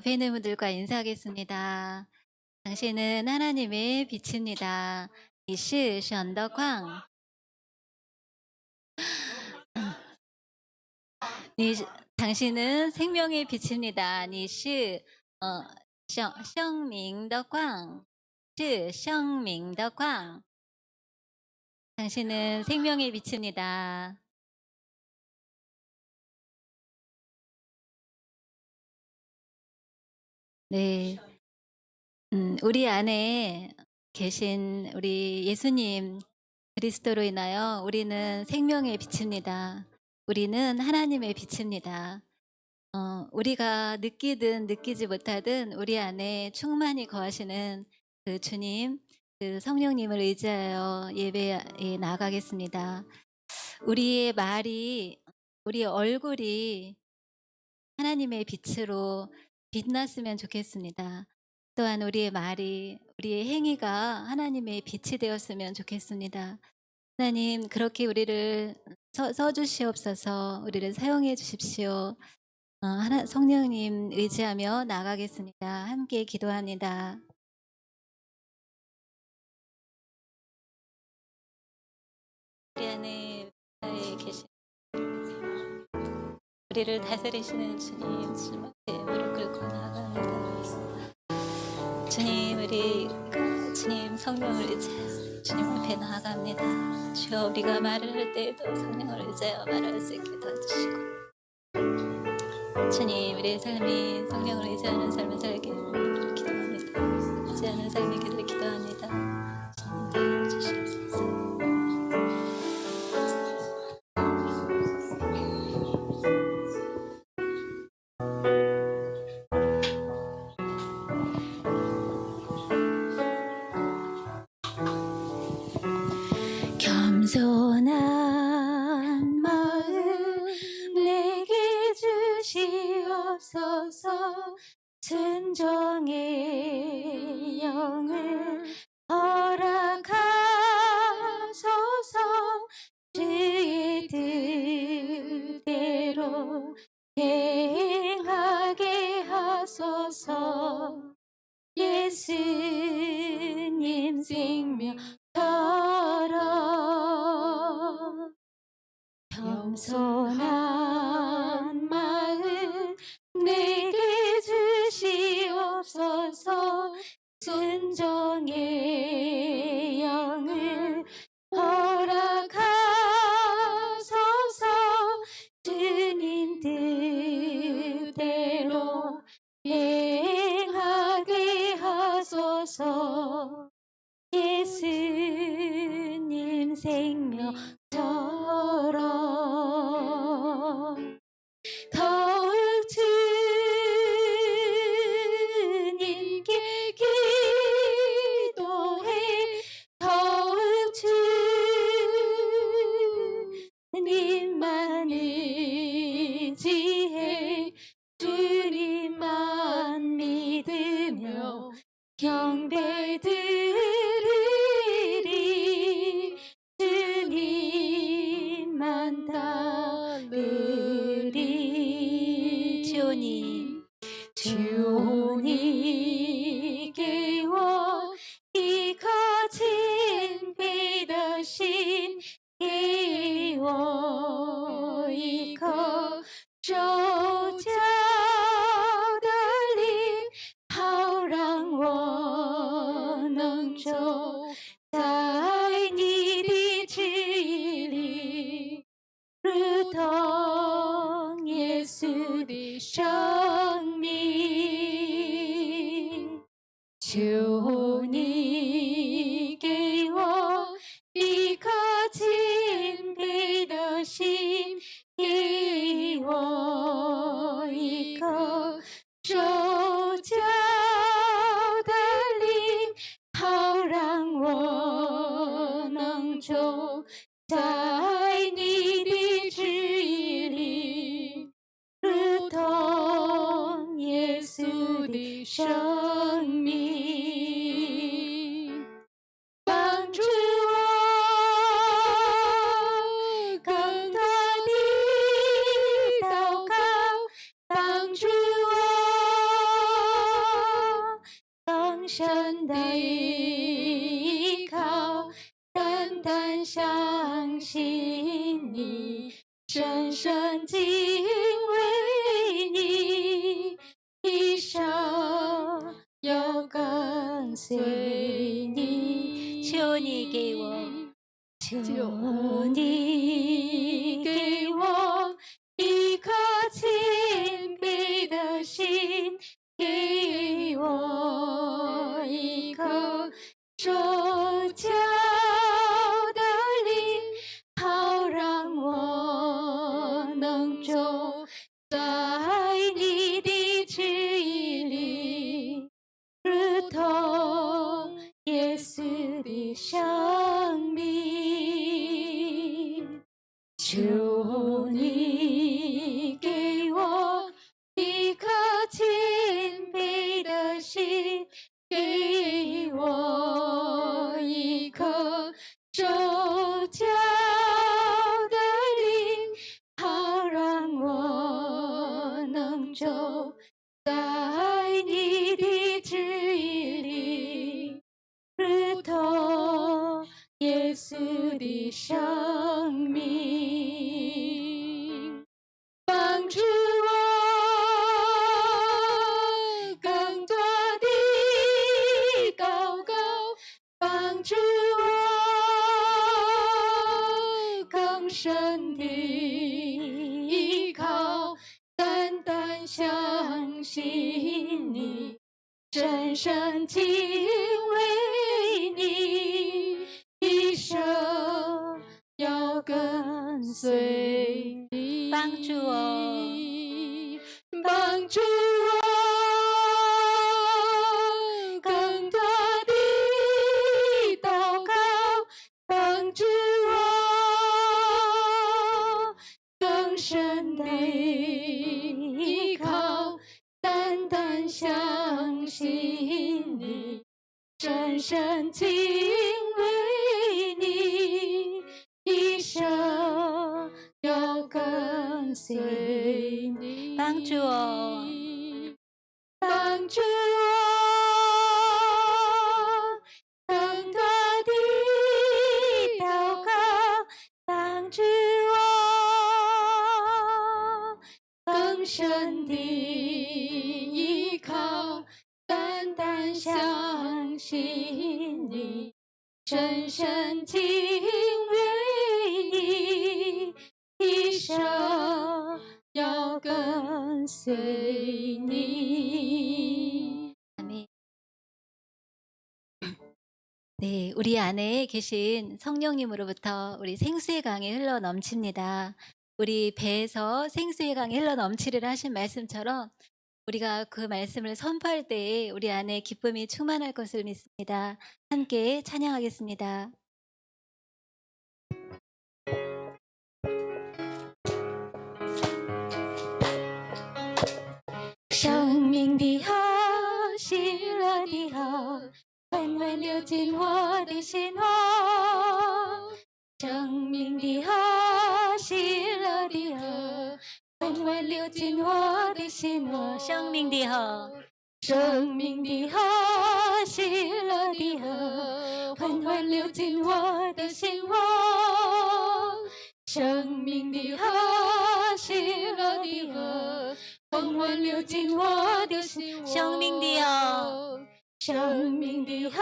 앞에 있는 분들과 인사하겠습니다. 당신은 하나님의 빛입니다. 你是神的光。 你 당신은 생명의 빛입니다. 你是 生命的光。是生命的光。 당신은 생명의 빛입니다. 네. 우리 안에 계신 우리 예수님 그리스도로 인하여 우리는 생명의 빛입니다. 우리는 하나님의 빛입니다. 우리가 느끼든 느끼지 못하든 우리 안에 충만히 거하시는 그 주님, 그 성령님을 의지하여 예배에 나아가겠습니다. 우리의 말이, 우리의 얼굴이 하나님의 빛으로 빛났으면 좋겠습니다. 또한 우리의 말이, 우리의 행위가 하나님의 빛이 되었으면 좋겠습니다. 하나님, 그렇게 우리를 써주시옵소서. 우리를 사용해 주십시오. 성령님 의지하며 나가겠습니다. 함께 기도합니다. 우리 안에 계신 우리를 다스리시는 주님, 주님 앞에 무릎 꿇고 나아갑니다. 주님, 우리 주님 성령을 의지하여 주님 앞에 나아갑니다. 주여, 우리가 말을 할 때에도 성령을 의지하여 말할 수 있게 도와주시고, 주님, 우리의 삶이 성령을 의지하는 삶을 살게 기도합니다. 의지하는 삶의 길을 기도합니다. 주님 도와주시옵소서. 겸손한 마음 내게 주시옵소서. 순종의 영을 허락하소서. 주의 뜻대로 행하게 하소서. 예수님 생명처럼 겸손한 마음 내게 주시옵소서. 순종의 영을 허락하소서. 주님 뜻대로 행하게 하소서. 예수님 생명처럼 더욱 주님께 기도해. 더욱 주님만 의지해. 주님만 믿으며 경배드리리. 주님만 따르리. 주오니 깨워 이 거친 믿으신 깨워 이 거쇼자 달린 하우랑 원능조在你的旨意里如同耶稣的生命。求你给我一颗谦卑的心，给我一颗受教的灵，好让我能走在你的旨意里，如同耶稣的生命。帮助我更多的祷告，帮助我深的依靠，单单相信你，深深敬畏你，一生要跟随你。求你给我，求你给我一颗谦卑的心，给我一颗受教的灵，好让我能走在你的旨意里，如同耶稣的生命。求你给我一颗谦卑的心，给我一颗受教的灵，好让我能走在你的旨意里，如同耶稣的生命，帮助我更多的祷告，帮助我更深的依靠，单单相信你，深深敬畏你，一生要跟随你。帮助我，帮助我更多的祷告，帮助我更深的依靠，单单相信你，深深敬畏你，一生要跟随你。帮助我，帮助我更多的祷告，帮助我更深的依靠，单单相信你，深深敬畏你，一生要跟随你。 아멘. 네, 우리 안에 계신 성령님으로부터 우리 생수의 강이 흘러 넘칩니다. 우리 배에서 생수의 강이 흘러 넘치리라 하신 말씀처럼 우리가 그 말씀을 선포할 때에 우리 안에 기쁨이 충만할 것을 믿습니다. 함께 찬양하겠습니다. 生命的河，喜乐的河，缓缓流进我的心窝。生命的河，喜乐的河，缓缓流进我的心窝。生命的河，生命的河，喜乐的河，缓缓流进我的心窝。生命的河，喜乐的河，缓缓流进我的心窝。生命的河，生命的河，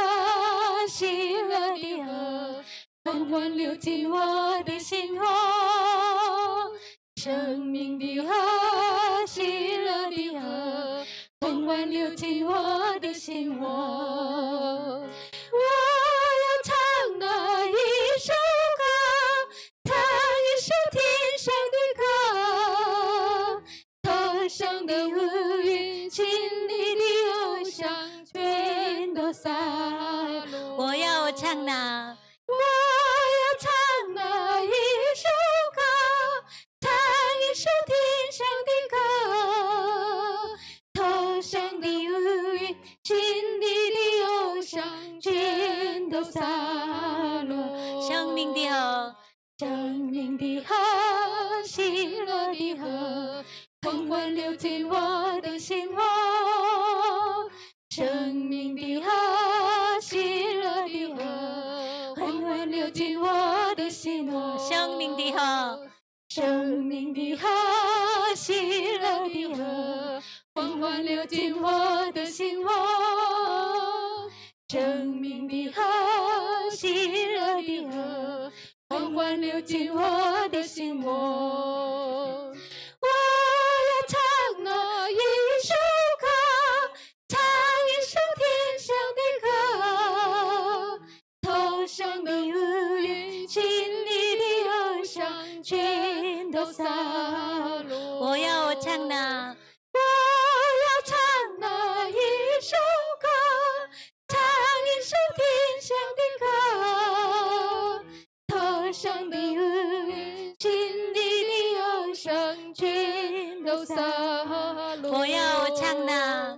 喜乐的河，缓缓流进我的心窝。生命的河，喜乐的河，缓缓流进我的心窝。我要唱那一首歌，唱一首天上的歌，头上的乌云，心里的忧伤，全都洒落。我要唱那，我要唱那一首歌，唱一首天上的歌，头上的乌云，心里的忧伤，全都洒落。生命的河，生命的河，喜乐的河，缓缓流进我的心窝。生命的河，河，生命的河，喜乐的河，缓缓流进我的心窝。生命的河，喜乐的河，缓缓流进我的心窝。我要唱那一首歌，唱一首天上的歌，头上的乌云，心里的忧伤，全都洒落。我要唱那我要唱那一首歌，唱一首天上的歌，头上的乌云，心里的忧伤，全都洒落。我要唱那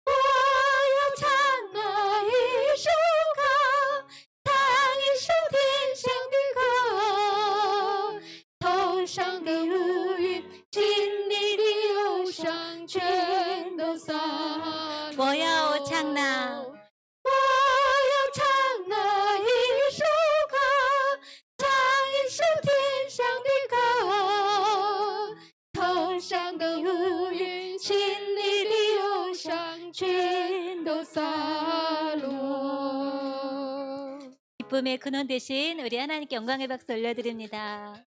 我要唱那一首歌，唱一首天上的歌，头上的乌云，心里的忧伤，全都洒落。我要唱那我要唱那一首歌，唱一首天上的歌，头上的乌云，心里的忧伤，全都洒落。 기쁨의 근원 되신 우리 하나님께 영광의 박수 올려드립니다.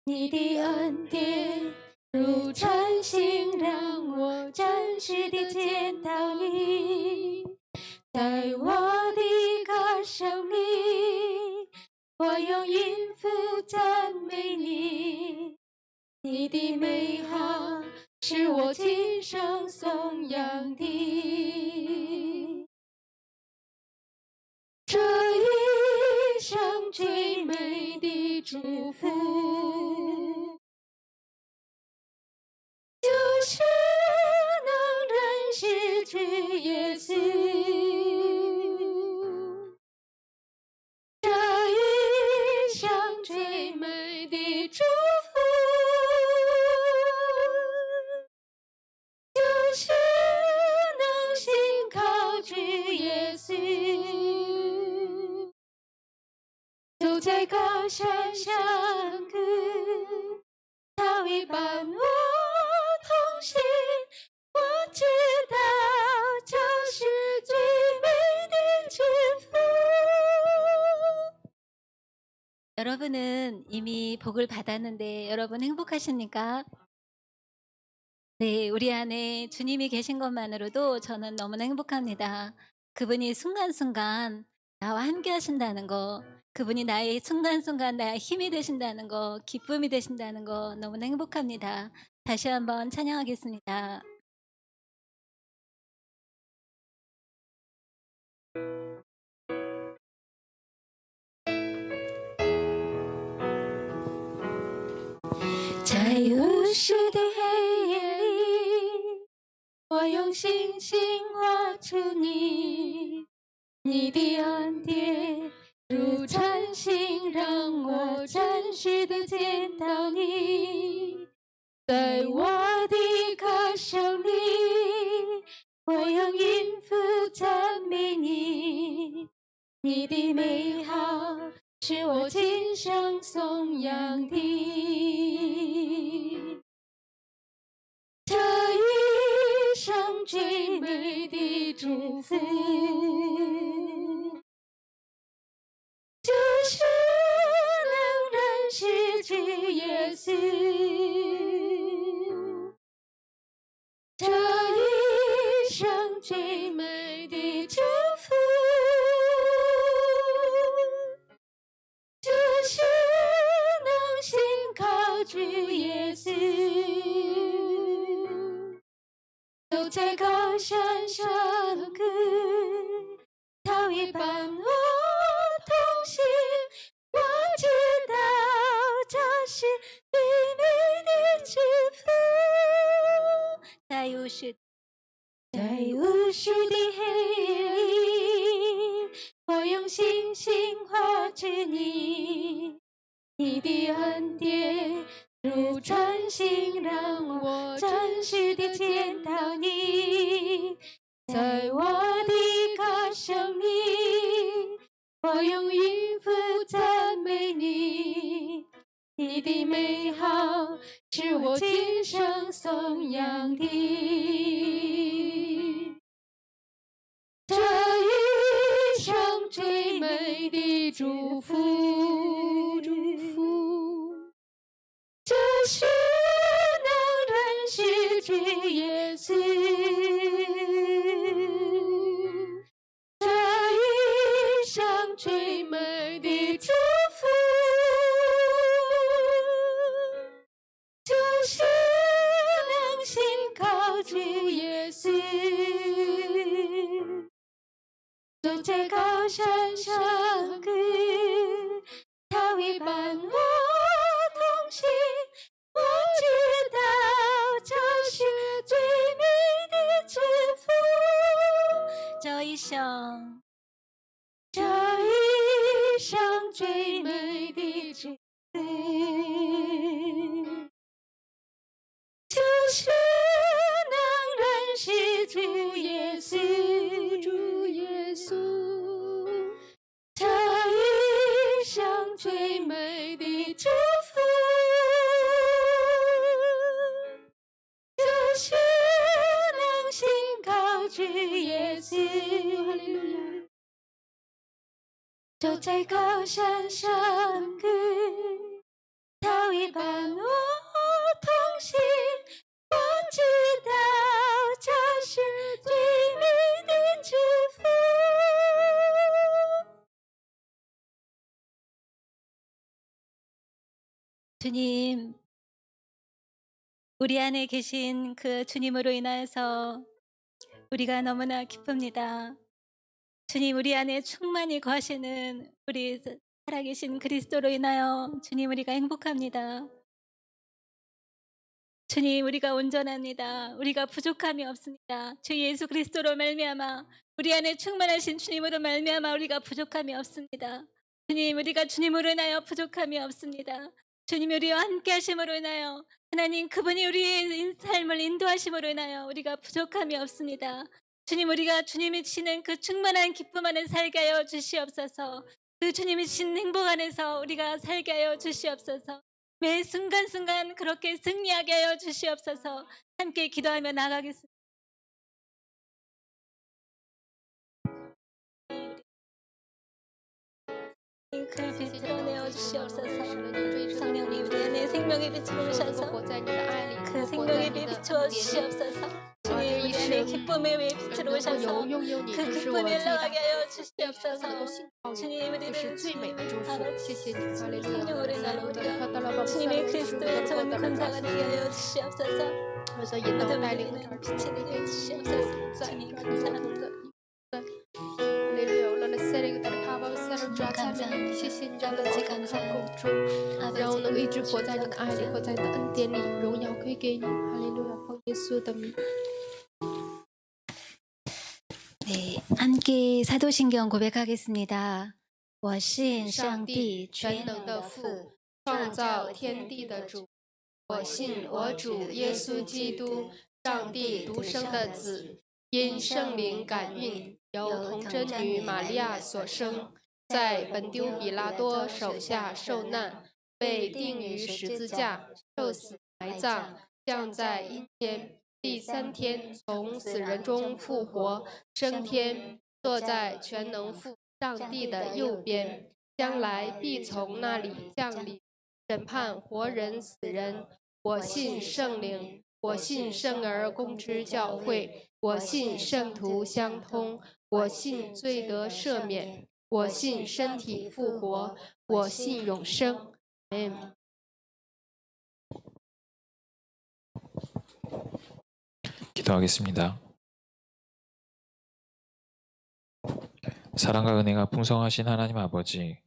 你的恩典如晨星，让我真实地见到你。在我的歌声里，我用音符赞美你。你的美好是我今生颂扬的。这一生最美的祝福，就是能认识主耶稣。这一生最美的祝福，就是能信靠主耶稣。走在高山上谷，他会伴我同行。我知道这是最美的祝福。 여러분은 이미 복을 받았는데 여러분 행복하십니까? 네, 우리 안에 주님이 계신 것만으로도 저는 너무나 행복합니다. 그분이 순간순간 나와 함께 하신다는 거, 그분이 나의 순간순간 나의 힘이 되신다는 거, 기쁨이 되신다는 거 너무나 행복합니다. 다시 한번 찬양하겠습니다.在无数的黑夜里，我用星星画出你，你的恩典如晨星，让我真实地见到你。在我的歌声里，我用音符赞美你，你的美好是我今生颂扬的。这一生最美的祝福，就是能认识主耶稣。这一生最美的祝福，就是走在高山上，跟涛也伴我同行。我知道这是最美的祝福，在无数的黑夜里，我用星星画着你，你的恩典如晨星，让我真实地见到你。在我的歌声里，我用音符赞美你，你的美好是我今生颂扬的。这一生最美的祝福，就是能认识主耶稣。这一生最美的祝福，就是能信靠主耶稣。走在高山上，跟涛也伴我同行。我知道这是最美的祝福，这一生最美的祝福，就是能认识主耶稣，主耶稣。这一生最美的祝福，就是能信靠主耶稣。哈利路亚。走在高山上，跟涛也伴我同行。我知道这是最美的祝福。 주님, 우리 안에 계신 그 주님으로 인하여서 우리가 너무나 기쁩니다. 주님, 우리 안에 충만히 거하시는 우리 살아계신 그리스도로 인하여 주님, 우리가 행복합니다. 주님, 우리가 온전합니다. 우리가 부족함이 없습니다. 주 예수 그리스도로 말미암아 우리 안에 충만하신 주님으로 말미암아 우리가 부족함이 없습니다. 주님, 우리가 주님으로 인하여 부족함이 없습니다. 주님, 우리와 함께 하심으로 인하여 하나님 그분이 우리의 삶을 인도하심으로 인하여 우리가 부족함이 없습니다. 주님, 우리가 주님이 주시는 그 충만한 기쁨 안에 살게 하여 주시옵소서. 그 주님이 주신 행복 안에서 우리가 살게 하여 주시옵소서. 매 순간순간 그렇게 승리하게 하여 주시옵소서. 함께 기도하며 나가겠습니다. 그 빛 드러내어 주시옵소서. 성령님 우리 안에 생명의 빛을 오셔서 그 생명의 빛 비추어 주시옵소서. 주님 우리 안에 기쁨의 빛을 오셔서 그 기쁨이 흘러가게 하여 주시옵소서. 주님 우리를 성령으로 인하여 우리가 주님의 그리스도의 좋은 군사가 되게 하여 주시옵소서. 모든 우리는 빛이 되게 주시옵소서. 주님 감사합니다. 谢谢你让我在感恩共中，让我能够一直活在你的爱里，活在你的恩典里，荣耀归给你。哈利路亚，奉耶稣的名。 네, 함께 사도신경 고백하겠습니다. 我信上帝全能的父，创造天地的主。我信我主耶稣基督，上帝独生的子，因圣灵感孕，由童贞女玛利亚所生。 在本丢比拉多手下受难，被钉于十字架，受死埋葬，降在阴间。第3天从死人中复活，升天，坐在全能父上帝的右边，将来必从那里降临，审判活人死人。我信圣灵，我信圣而公之教会，我信圣徒相通，我信罪得赦免。 我信身体复活，我信永生。Amen。 기도하겠습니다. 사랑과 은혜가 풍성하신 하나님 아버지,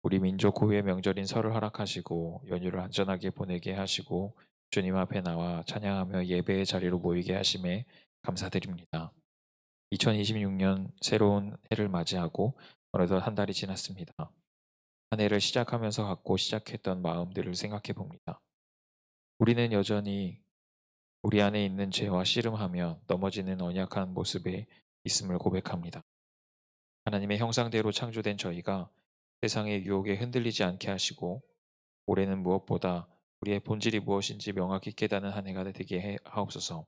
우리 민족 고유의 명절인 설을 허락하시고 연휴를 안전하게 보내게 하시고 주님 앞에 나와 찬양하며 예배의 자리로 모이게 하심에 감사드립니다. 2026년 새로운 해를 맞이하고 어느덧 한 달이 지났습니다. 한 해를 시작하면서 갖고 시작했던 마음들을 생각해 봅니다. 우리는 여전히 우리 안에 있는 죄와 씨름하며 넘어지는 언약한 모습에 있음을 고백합니다. 하나님의 형상대로 창조된 저희가 세상의 유혹에 흔들리지 않게 하시고 올해는 무엇보다 우리의 본질이 무엇인지 명확히 깨닫는 한 해가 되게 하옵소서.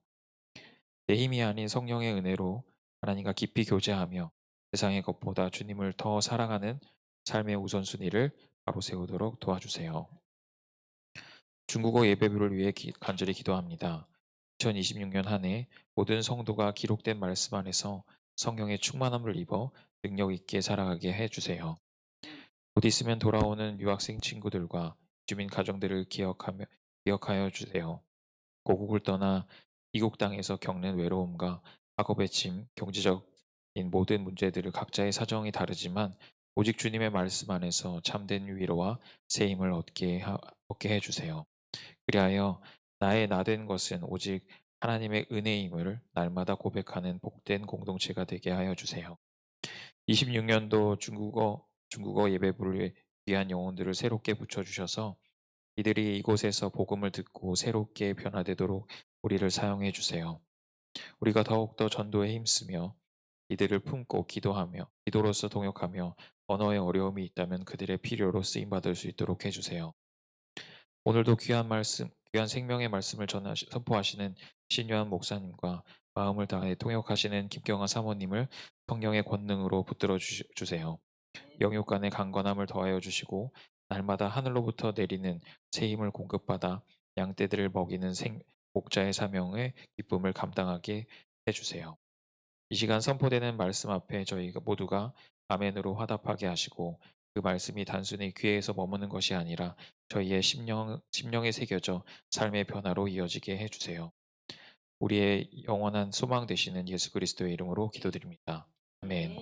내 힘이 아닌 성령의 은혜로 하나님과 깊이 교제하며 세상의 것보다 주님을 더 사랑하는 삶의 우선순위를 바로 세우도록 도와주세요. 중국어 예배부를 위해 간절히 기도합니다. 2026년 한 해 모든 성도가 기록된 말씀 안에서 성령의 충만함을 입어 능력 있게 살아가게 해주세요. 곧 있으면 돌아오는 유학생 친구들과 주민 가정들을 기억하여 주세요. 고국을 떠나 이국 땅에서 겪는 외로움과 학업의 짐, 경제적인 모든 문제들을 각자의 사정이 다르지만 오직 주님의 말씀 안에서 참된 위로와 새 힘을 얻게 해주세요. 그리하여 나의 나된 것은 오직 하나님의 은혜임을 날마다 고백하는 복된 공동체가 되게 하여 주세요. 26년도 중국어 예배부를 위한 영혼들을 새롭게 붙여주셔서 이들이 이곳에서 복음을 듣고 새롭게 변화되도록 우리를 사용해 주세요. 우리가 더욱더 전도에 힘쓰며 이들을 품고 기도로서 동역하며 언어의 어려움이 있다면 그들의 필요로 쓰임받을 수 있도록 해주세요. 오늘도 귀한 생명의 말씀을 선포하시는 신유한 목사님과 마음을 다해 통역하시는 김경아 사모님을 성령의 권능으로 붙들어 주세요. 영육 간의 강건함을 더하여 주시고 날마다 하늘로부터 내리는 새 힘을 공급받아 양떼들을 먹이는 목자의 사명의 기쁨을 감당하게 해주세요. 이 시간 선포되는 말씀 앞에 저희 모두가 아멘으로 화답하게 하시고 그 말씀이 단순히 귀에서 머무는 것이 아니라 저희의 심령에 새겨져 삶의 변화로 이어지게 해주세요. 우리의 영원한 소망 되시는 예수 그리스도의 이름으로 기도드립니다. 아멘.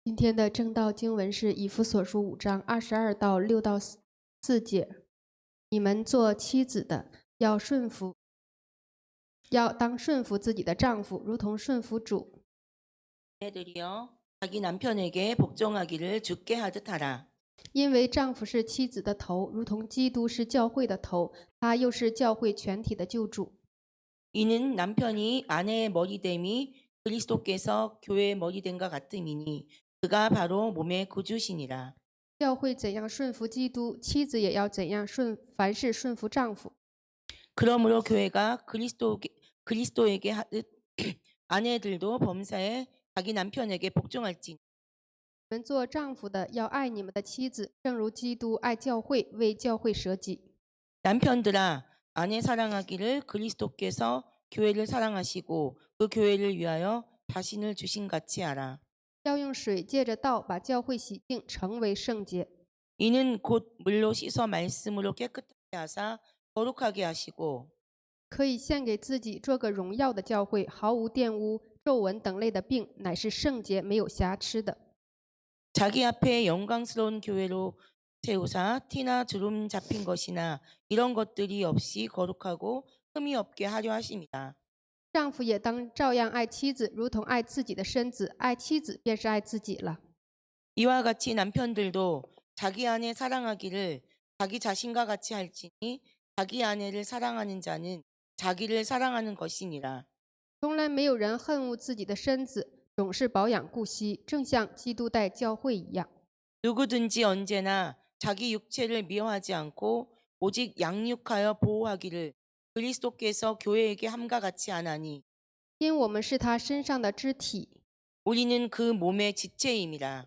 今天的正道经文是以弗所书5章22到6到4节。你们做妻子的要当顺服自己的丈夫，如同顺服主。 아내들이여 자기 남편에게 복종하기를 주께 하듯 하라. 因为丈夫是妻子的头，如同基督是教会的头，他又是教会全体的救主。 이는 남편이 아내의 머리됨이 그리스도께서 교회의 머리됨과 같음이니 그가 바로 몸의 구주시니라. 教会怎样顺服基督，妻子也要怎样凡事顺服丈夫。 그러므로 교회가 그리스도에게 하듯 아내들도 범사에 자기 남편에게 복종할지. 你们做丈夫的要爱你们的妻子，正如基督爱教会，为教会舍己。 남편들아 아내 사랑하기를 그리스도께서 교회를 사랑하시고 그 교회를 위하여 자신을 주신 같이 하라. 要用水借着道把教会洗净，成为圣洁。 이는 곧 물로 씻어 말씀으로 깨끗하게 하사 거룩하게 하시고 可以献给自己做个荣耀的教会，毫无玷污、皱纹等类的病，乃是圣洁没有瑕疵的。 자기 앞에 영광스러운 교회로 세우사 티나 주름 잡힌 것이나 이런 것들이 없이 거룩하고 흠이 없게 하려 하십니다. 丈夫也当照样爱妻子，如同爱自己的身子，爱妻子便是爱自己了。 이와 같이 남편들도 자기 아내 사랑하기를 자기 자신과 같이 할지니 자기 아내를 사랑하는 자는 자기를 사랑하는 것이니라. 从来没有人恨恶自己的身子，总是保养顾惜，正像基督待教会一样。 누구든지 언제나 자기 육체를 미워하지 않고 오직 양육하여 보호하기를 그리스도께서 교회에게 함과 같이 하나니 因我们是他身上的肢体， 우리는 그 몸의 지체임이라.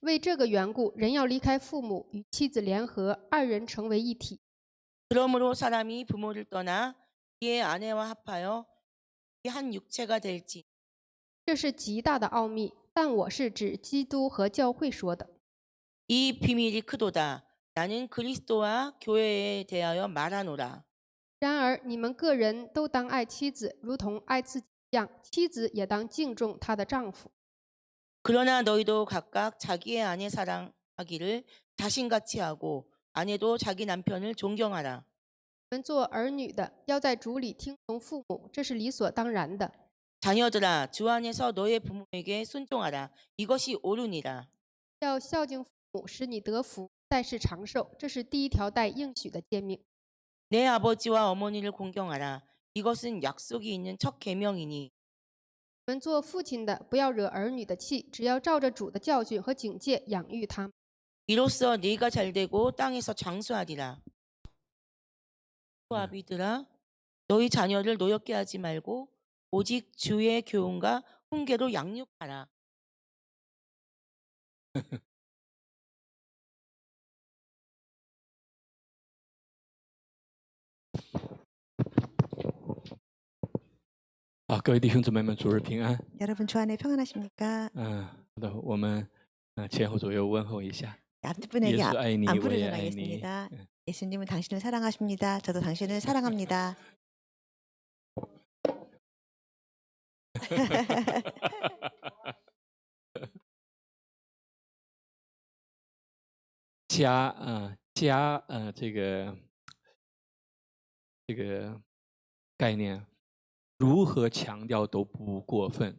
为这个缘故，人要离开父母，与妻子联合，二人成为一体。 그러므로 사람이 부모를 떠나 그의 아내와 합하여 한 육체가 될지. 这是极大的奥秘，但我是指基督和教会说的。 이 비밀이 크도다. 나는 그리스도와 교회에 대하여 말하노라. 然而你们个人都当爱妻子，如同爱自己一样；妻子也当敬重她的丈夫。 그러나 너희도 각각 자기의 아내 사랑하기를 자신같이 하고 아내도 자기 남편을 존경하라. 你们做儿女的，要在主里听从父母，这是理所当然的。 자녀들아 주 안에서 너의 부모에게 순종하라. 이것이 옳으니라. 要孝敬父母，使你得福，在世长寿，这是第一条带应许的诫命。 내 아버지와 어머니를 공경하라. 이것은 약속이 있는 첫 계명이니 你们做父亲的，不要惹儿女的气，只要照着主的教训和警戒养育他们。 이로써 네가 잘되고 땅에서 장수하리라. 아비들아 너희 자녀를 노엽게 하지 말고 오직 주의 교훈과 훈계로 양육하라. 아, 各位弟兄姊妹们，主日平安。 여러분 주 안에 평안하십니까? 好的，我们前后左右问候一下。 앞분에게 예수爱你, 안부를 我也爱你。 전하겠습니다. 예수님은 당신을 사랑하십니다. 저도 당신을 사랑합니다.家这个概念如何强调都不过分。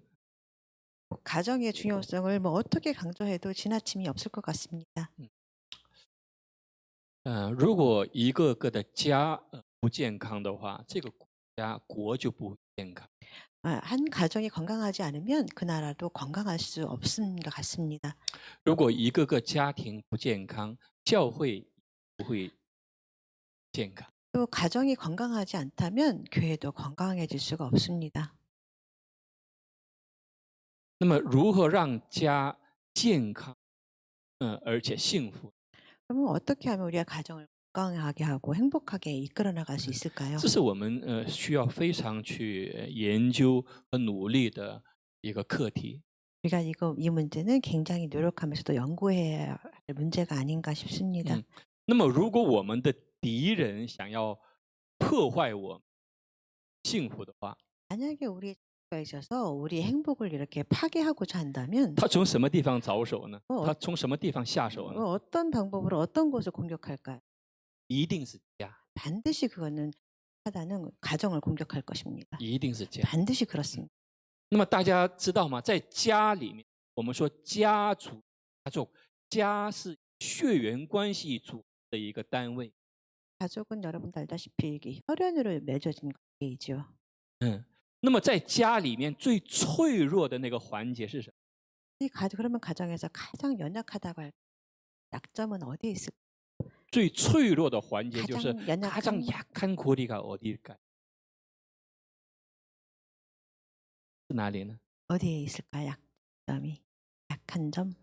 가정의 중요성을 뭐 어떻게 강조해도 지나침이 없을 것 같습니다. 如果一个个的家不健康的话，这个国就不健康。 한 가정이 건강하지 않으면 그 나라도 건강할 수 없는 것 같습니다. 如果一个个家庭不健康，教会不会健康。 또 가정이 건강하지 않다면 교회도 건강해질 수가 없습니다. 那么如何让家健康，而且幸福？ 그러면 어떻게 하면 우리가 가정을 건강하게 하고 행복하게 이끌어 나갈 수 있을까요? 这是我们需要非常去研究和努力的一个课题。 우리가 이 문제는 굉장히 노력하면서도 연구해야 할 문제가 아닌가 싶습니다. 那么如果我们的敌人想要破坏我幸福的话， 만약에 우리의 적가 있어서 우리 행복을 이렇게 파괴하고자 한다면 他从什么地方着手呢？ 어 他从什么地方下手呢？ 어떤 방법으로 어떤 곳을 공격할까요? 一定是家， 반드시 그거는 사단은 가정을 공격할 것입니다. 一定是家。 반드시 그렇습니다. 那么大家知道吗？在家里面，我们说家族、家是血缘关系组的一个单位。 가족은 여러분도 알다시피 이게 혈연으로 맺어진 관계이죠. 那么在家里面最脆弱的那个环节是什么？ 그러면 가정에서 가장 연약하다고 할 약점은 어디에 있을까요? 最脆弱的环节就是 가장 가장 약한 고리가 어디일까요? 是哪里呢？ 어디에 있을까요? 약점이 약한 점.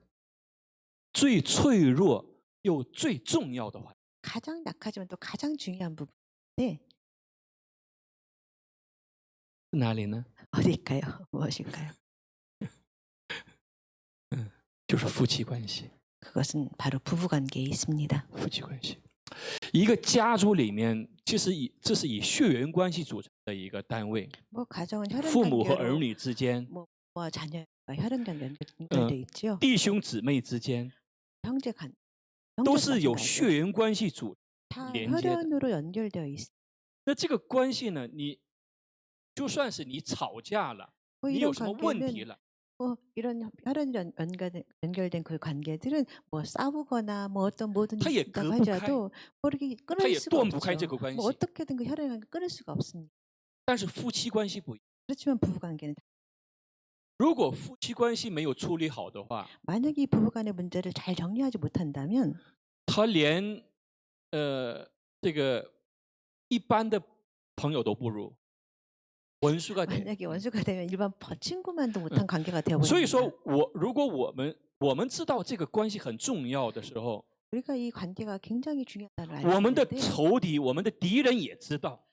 最脆弱又最重要的环节 가장 약하지만 또 가장 중요한 부분인데 是哪里呢？ 어디일까요? 무엇일까요? 就是夫妻关系。 그것은 바로 부부 관계에 있습니다. 夫妻关系，一个家族里面，其实这是以血缘关系组成的一个单位。 뭐 가정은 혈연 父母和儿 관계로 女之间， 뭐 자녀와 혈연 연결돼 있지요. 弟兄姊妹之间， 형제 간 都是有 형제간도 血缘关系组。 다 连接的。 혈연으로 연결되어 있습니다. 那这个关系呢，你就算是你吵架了， 뭐 你 이런 有什么问题 관계는 了， 뭐 이런 혈연 연결된 그 관계들은 뭐 싸우거나 뭐 어떤 모든 다 일이 예 있다고 割不开。 하더라도 뭐 이렇게 他 끊을 也 수가 断不开这 없죠. 个关 뭐 系。 어떻게든 그 혈연 관계 끊을 수가 없습니다. 但是夫妻关系不一样。 그렇지만 부부 관계는 如果夫妻关系没有处理好的话， 만약에 이 부부 간의 문제를 잘 정리하지 못한다면 他连这个一般的朋友都不如，文书가 돼。 만약에 원수가 되면 일반 친구만도 못한 관계가 되어버립니다. 所以说如果我们知道这个关系很重要的时候， 우리가 이 관계가 굉장히 중요하다는 걸 我 알고 们的 있는데 仇敌、我们的敌人也知道。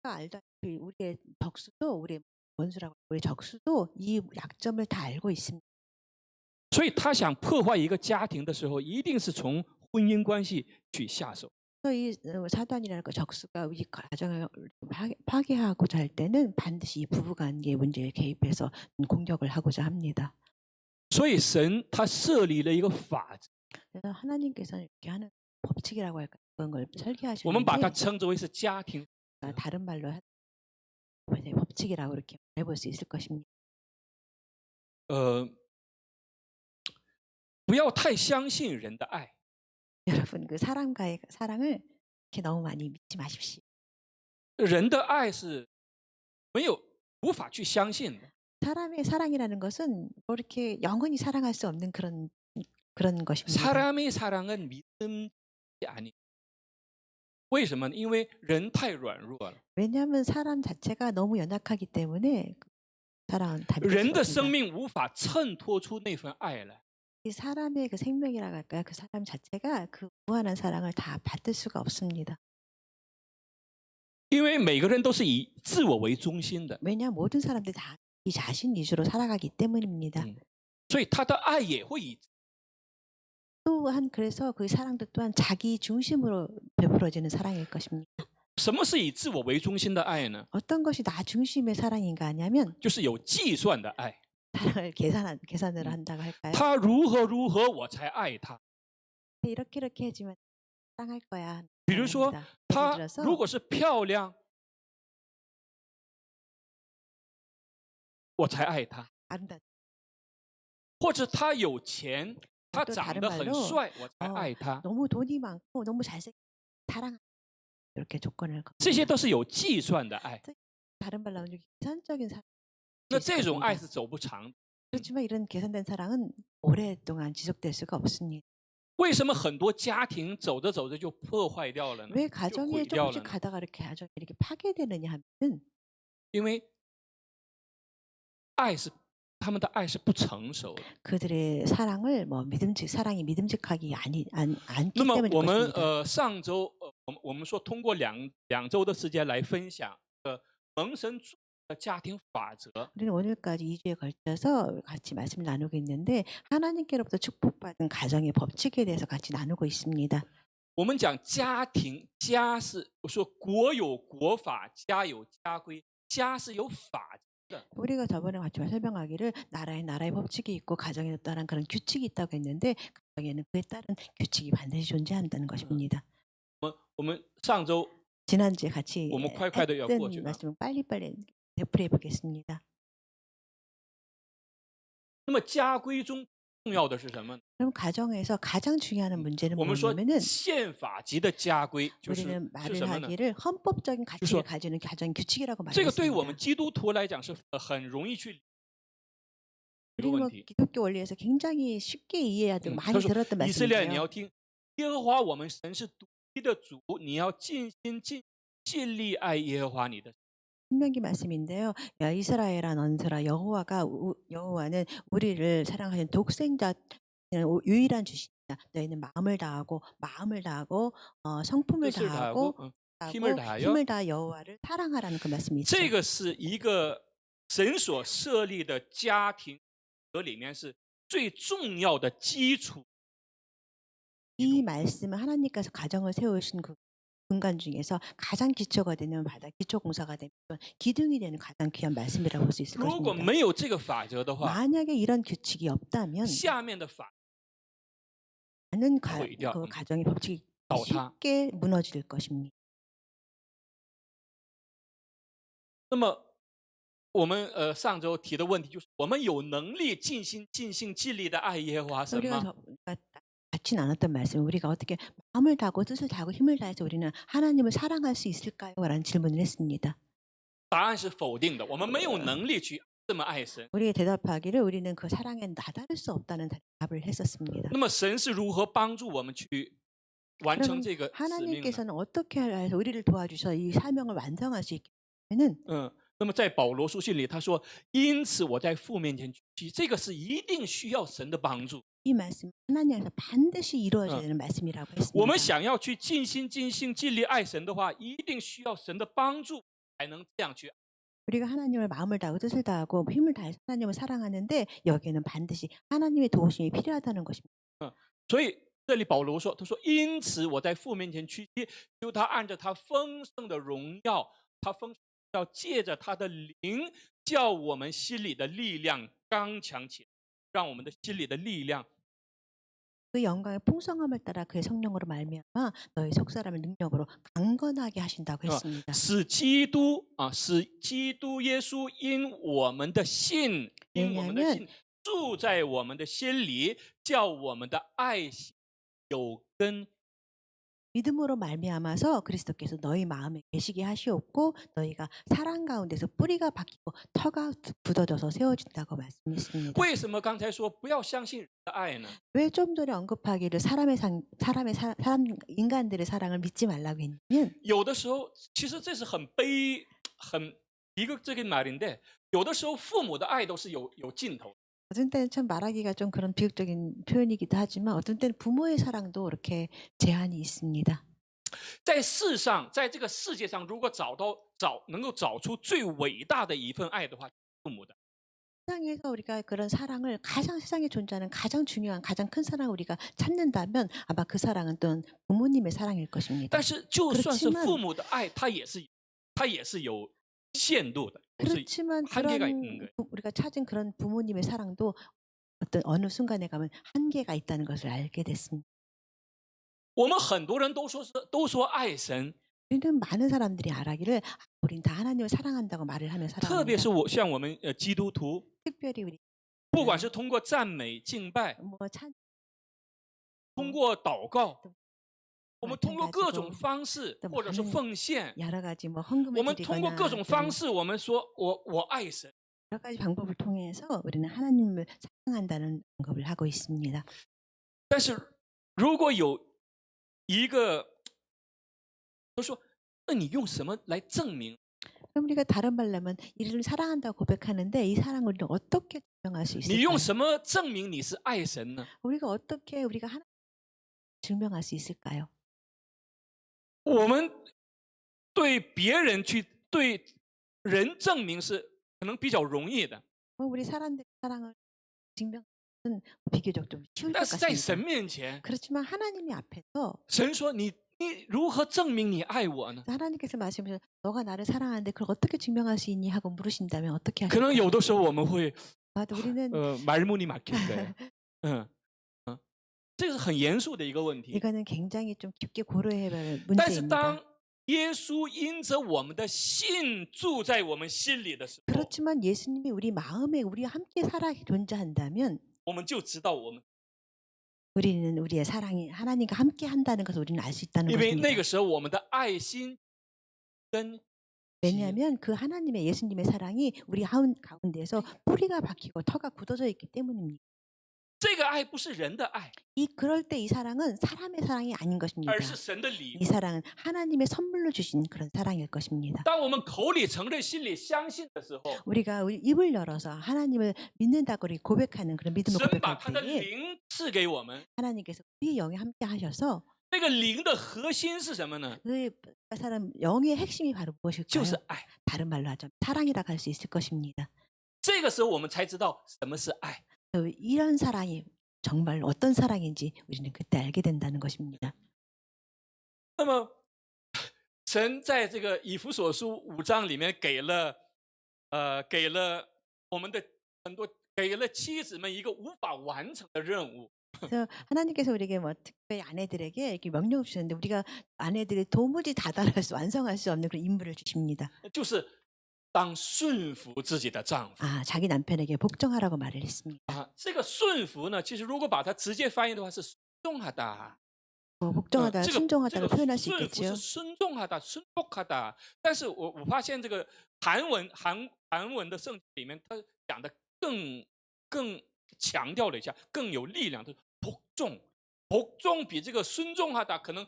우리가 알다시피 우리의 적수도 우리의 원수라고 우리 적수도 이 약점을 다 알고 있습니다. 所以他想破坏一个家庭的时候，一定是从婚姻关系去下手。 그래서 이 사단이라는 그 적수가 이 가정을 파괴하고자 할 때는 반드시 이 부부관계 문제에 개입해서 공격을 하고자 합니다. 所以神他设立了一个法则， 그래서 하나님께서는 이렇게 하는 법칙이라고 할까 그런 걸 我们把它 설계하셨는데 称之为是家庭。 다른 말로 법칙이라고 이렇게 말해볼 수 있을 것입니다. 不要太相信人的爱， 여러분 그 사람과의 사랑을 이렇게 너무 많이 믿지 마십시오. 人的爱是没有无法去相信的。 사람의 사랑이라는 것은 뭐 이렇게 영원히 사랑할 수 없는 그런 것입니다. 사람의 사랑은 믿음이 아니. 为什么呢？因为人太软弱了， 왜냐하면 사람 자체가 너무 연약하기 때문에 사랑은 다 믿을 人 수 的生 없습니다. 命无法衬托出那份爱来。 이 사람의 그 생명이라고 할까요? 그 사람 자체가 그 무한한 사랑을 다 받을 수가 없습니다. 因为每个人都是以自我为中心的， 왜냐 모든 사람들이 다 이 자신 위주로 살아가기 때문입니다. 所以他的爱也会以 또한 그래서 그 사랑도 또한 자기 중심으로 베풀어지는 사랑일 것입니다. 什么是以自我为中心的爱呢？ 어떤 것이 나 중심의 사랑인가 하냐면 就是有计算的爱。 사랑을 계산을 한다고 할까요? 他如何如何我才爱他。 이렇게 해주면 사랑할 거야. 比如说， 예를 他 들어서 如果是漂亮，我才爱他； 아름답 或者他有钱，他 또 长 다른 得很 말로 帅，我才爱他。 너무 돈이 많고 너무 잘생긴 사랑 이렇게 조건을 这些 겁니다. 都是有计算的爱。 다른 말로 하면 계산적인 사랑. 那这种爱是走不长的。 그렇지만 이런 계산된 사랑은 오랫동안 지속될 수가 없습니다. 为什么很多家庭走着走着就破坏掉了呢？ 왜 就 가정에 毁掉了 조금씩 呢？ 가다가 이렇게 가정이 이렇게 파괴되느냐 하면은 因为爱是他们的爱是不成熟的。 그들의 사랑을 뭐 사랑이 믿음직하기 않기 那么 때문일 我们 것입니다. 上周我们说通过两周的时间来分享蒙神祝福的家庭法则。 우리는 오늘까지 2주에 걸쳐서 같이 말씀을 나누고 있는데 하나님께로부터 축복받은 가정의 법칙에 대해서 같이 나누고 있습니다. 我们讲家庭，家是我说国有国法，家有家规，家是有法则的。 우리가 저번에 같이 설명하기를 나라의 법칙이 있고 가정에 따른 그런 규칙이 있다고 했는데 가정에는 그에 따른 규칙이 반드시 존재한다는 것입니다. 我们上周 지난주에 같이 我们快快地要过去 했던 了。 말씀을 빨리빨리 되풀이해 보겠습니다. 那么家规中重要的是什么呢？ 그럼 가정에서 가장 중요한 문제는 我们说 뭐냐면은 宪法级的家规就是 우리는 是 말을 什么呢？ 하기를 헌법적인 가치를 그래서 가지는 가정 규칙이라고 这个对我们 말했습니다. 基督徒来讲是很容易去一个 우리는 问 뭐 题。 기독교 원리에서 굉장히 쉽게 이해하고 많이 他说 들었던 以色列你要 말씀인데요. 听，耶和华我们神是独一的主，你要尽心尽力爱耶和華你的。 신명기 말씀인데요. 야 이스라엘아 너는 들으라 여호와는 우리를 사랑하신 독생자 유일한 주시다. 너희는 마음을 다하고 성품을 뜻을 다하고 다하고 힘을 다하여 大 여호와를 사랑하라는 그 말씀이 있죠. 这个是一个神所设立的家庭和里面是最重要的基础。 이 말씀은 하나님께서 가정을 세우신 그 근간 중에서 가장 기초가 되는 기초 공사가 되면 기둥이 되는 가장 귀한 말씀이라고 볼 수 있을 如果 것입니다. 没有这个法则的话， 만약에 이런 규칙이 없다면 下面的法 많은毁掉 그 가정의 법칙이 倒塌。 쉽게 무너질 것입니다. 那么我们上周提的问题就是：我们有能力尽心尽力的爱耶和华神 우리가 吗？ 같이 나눴던 말씀, 우리가 어떻게 마음을 다하고 뜻을 다하고 힘을 다해서 우리는 하나님을 사랑할 수 있을까요? 라는 질문을 했습니다. 答案是否定的，我们没有能力去这么爱神。 우리의 대답하기를 우리는 그 사랑에 나다를 수 없다는 답을 했었습니다. 那么神是如何帮助我们去完成 그럼 这个使命呢？ 하나님께서는 어떻게 해서 우리를 도와주셔서 이 사명을 완성할 수 있겠냐면 那么在保罗书信里他说：“因此我在父面前举起，这个是一定需要神的帮助。 이 말씀 하나님께서 반드시 이루어져야 되는 말씀이라고 我们 했습니다. 想要去尽心尽力爱神的话，一定需要神的帮助，才能这样去爱。 우리가 하나님을 마음을 다하고 뜻을 다하고 힘을 다해서 하나님을 사랑하는데 여기에는 반드시 하나님의 도우심이 필요하다는 것입니다. 所以这里保罗说，他说，因此我在父面前屈膝，求他按照他丰盛的荣耀，他丰盛要借着他的灵，叫我们心里的力量刚强起来，让我们的心里的力量 그 영광의 풍성함을 따라 그의 성령으로 말미암아 너희 속사람을 능력으로 강건하게 하신다고 是吧？ 했습니다. 使基督耶稣因我们的信，住在我们的心里，叫我们的爱心有根。 믿음으로 말미암아서 그리스도께서 너희 마음에 계시게 하시옵고 너희가 사랑 가운데서 뿌리가 박히고 터가 굳어져서 세워진다고 말씀했습니다. 为什么刚才说不要相信人的爱呢？ 왜 좀 전에 언급하기를 사람 인간들의 사랑을 믿지 말라고 했냐면 有的时候，其实这是很一个这个말인데，有的时候父母的爱都是有尽头。 어떤 때는 참 말하기가 좀 그런 비극적인 표현이기도 하지만 어떤 때는 부모의 사랑도 이렇게 제한이 있습니다. 在世上，在这个世界上，如果能够找出最伟大的一份爱的话，父母的。 세상에서 우리가 그런 사랑을 가장 세상에 존재하는 가장 중요한 가장 큰 사랑을 우리가 찾는다면 아마 그 사랑은 또 부모님의 사랑일 것입니다. 但是就算是父母的爱，它也是有限度的，是 그렇지만 한계가 있는 거예요. 우리가 찾은 그런 부모님의 사랑도 어떤 어느 순간에 가면 한계가 있다는 것을 알게 됐습니다. 我们很多人都说爱神， 우리는 많은 사람들이 알아기를 우린 다 하나님을 사랑한다고 말을 하며 特别 살아갑니다. 是像我们基督徒， 특별히 우리 不管是通过赞美敬拜， 뭐 찬 通过祷告，我们通过各种 마찬가지고 方式， 또 或者是 많은 奉献， 여러 가지 뭐 我 헌금을 们通过 드리거나 各种 또 方式，我们说我爱神。 여러 가지 방법을 통해서 우리는 하나님을 사랑한다는 언급을 하고 있습니다. 但是如果有一个，他说，那你用什么来证明？ 그럼 우리가 다른 말로 하면 이를 사랑한다고 고백하는데 이 사랑을 우리는 어떻게 증명할 수 你用 있을까요? 什么证明你是爱神呢？ 우리가 어떻게 우리가 하나님 증명할 수 있을까요? 我们对别人对人证明是可能比较容易的， 우리 사람들의 사랑을 증명하는 비교적 좀 쉬울 것 但是在神 같습니다. 面前， 그렇지만 하나님이 앞에서 神说你如何证明你爱我呢？ 하나님께서 말씀하셔서 너가 나를 사랑하는데 그걸 어떻게 증명할 수 있니 하고 물으신다면 어떻게 可能 하실까요? 有的时候我们会 아마도 우리는 말문이 막힐 거예요. 这是很严肃的一个问题。 이거는 굉장히 좀 깊게 고려해야 할 但是 문제입니다. 当耶稣因着我们的信住在我们心里的时候， 그렇지만 예수님이 우리 마음에 우리와 함께 살아 존재한다면 我们就知道我们， 우리는 우리의 사랑이 하나님과 함께 한다는 것을 우리는 알 수 있다는 因为 것입니다. 那个时候我们的爱心跟 왜냐하면 그 하나님의 예수님의 사랑이 우리 가운데서 뿌리가 박히고 터가 굳어져 있기 때문입니다. 这个爱不是人的爱， 그럴 때 이 사랑은 사람의 사랑이 아닌 것입니다. 而是神的礼 이 物。 사랑은 하나님의 선물로 주신 그런 사랑일 것입니다. 当我们口里承认、心里相信的时候， 우리가 우리 입을 열어서 하나님을 믿는다고 고백하는 그런 믿음을 神把 고백할 他的 때에 灵赐给我们。 하나님께서 우리의 영에 함께 하셔서 那个灵的核心是什么呢？ 그 사람 영의 핵심이 바로 就 무엇일까요? 是爱。 다른 말로 하자면 사랑이라고 할 수 있을 것입니다. 这个时候我们才知道什么是爱。 이런 사랑이 정말 어떤 사랑인지 우리는 그때 알게 된다는 것입니다. 那么，神在这个以弗所书5章里面给了我们的给了妻子们一个无法完成的任务。 그래서 하나님께서 우리에게 뭐 특별히 아내들에게 이렇게 명령을 주셨는데 우리가 아내들이 도무지 완성할 수 없는 그런 임무를 주십니다. 就是当顺服自己的丈夫 자기 남편에게 복종하라고 말을 했습니다. 这个顺服呢，其实如果把它直接翻译的话是순종하다。 복종하다, 这个 순종하다를 표현할 수 顺服 있겠죠. 是순종하다、순복하다。但是我发现这个韩文的圣经里面，它讲的更强调了一下，更有力量的복종。복종比这个순종하다可能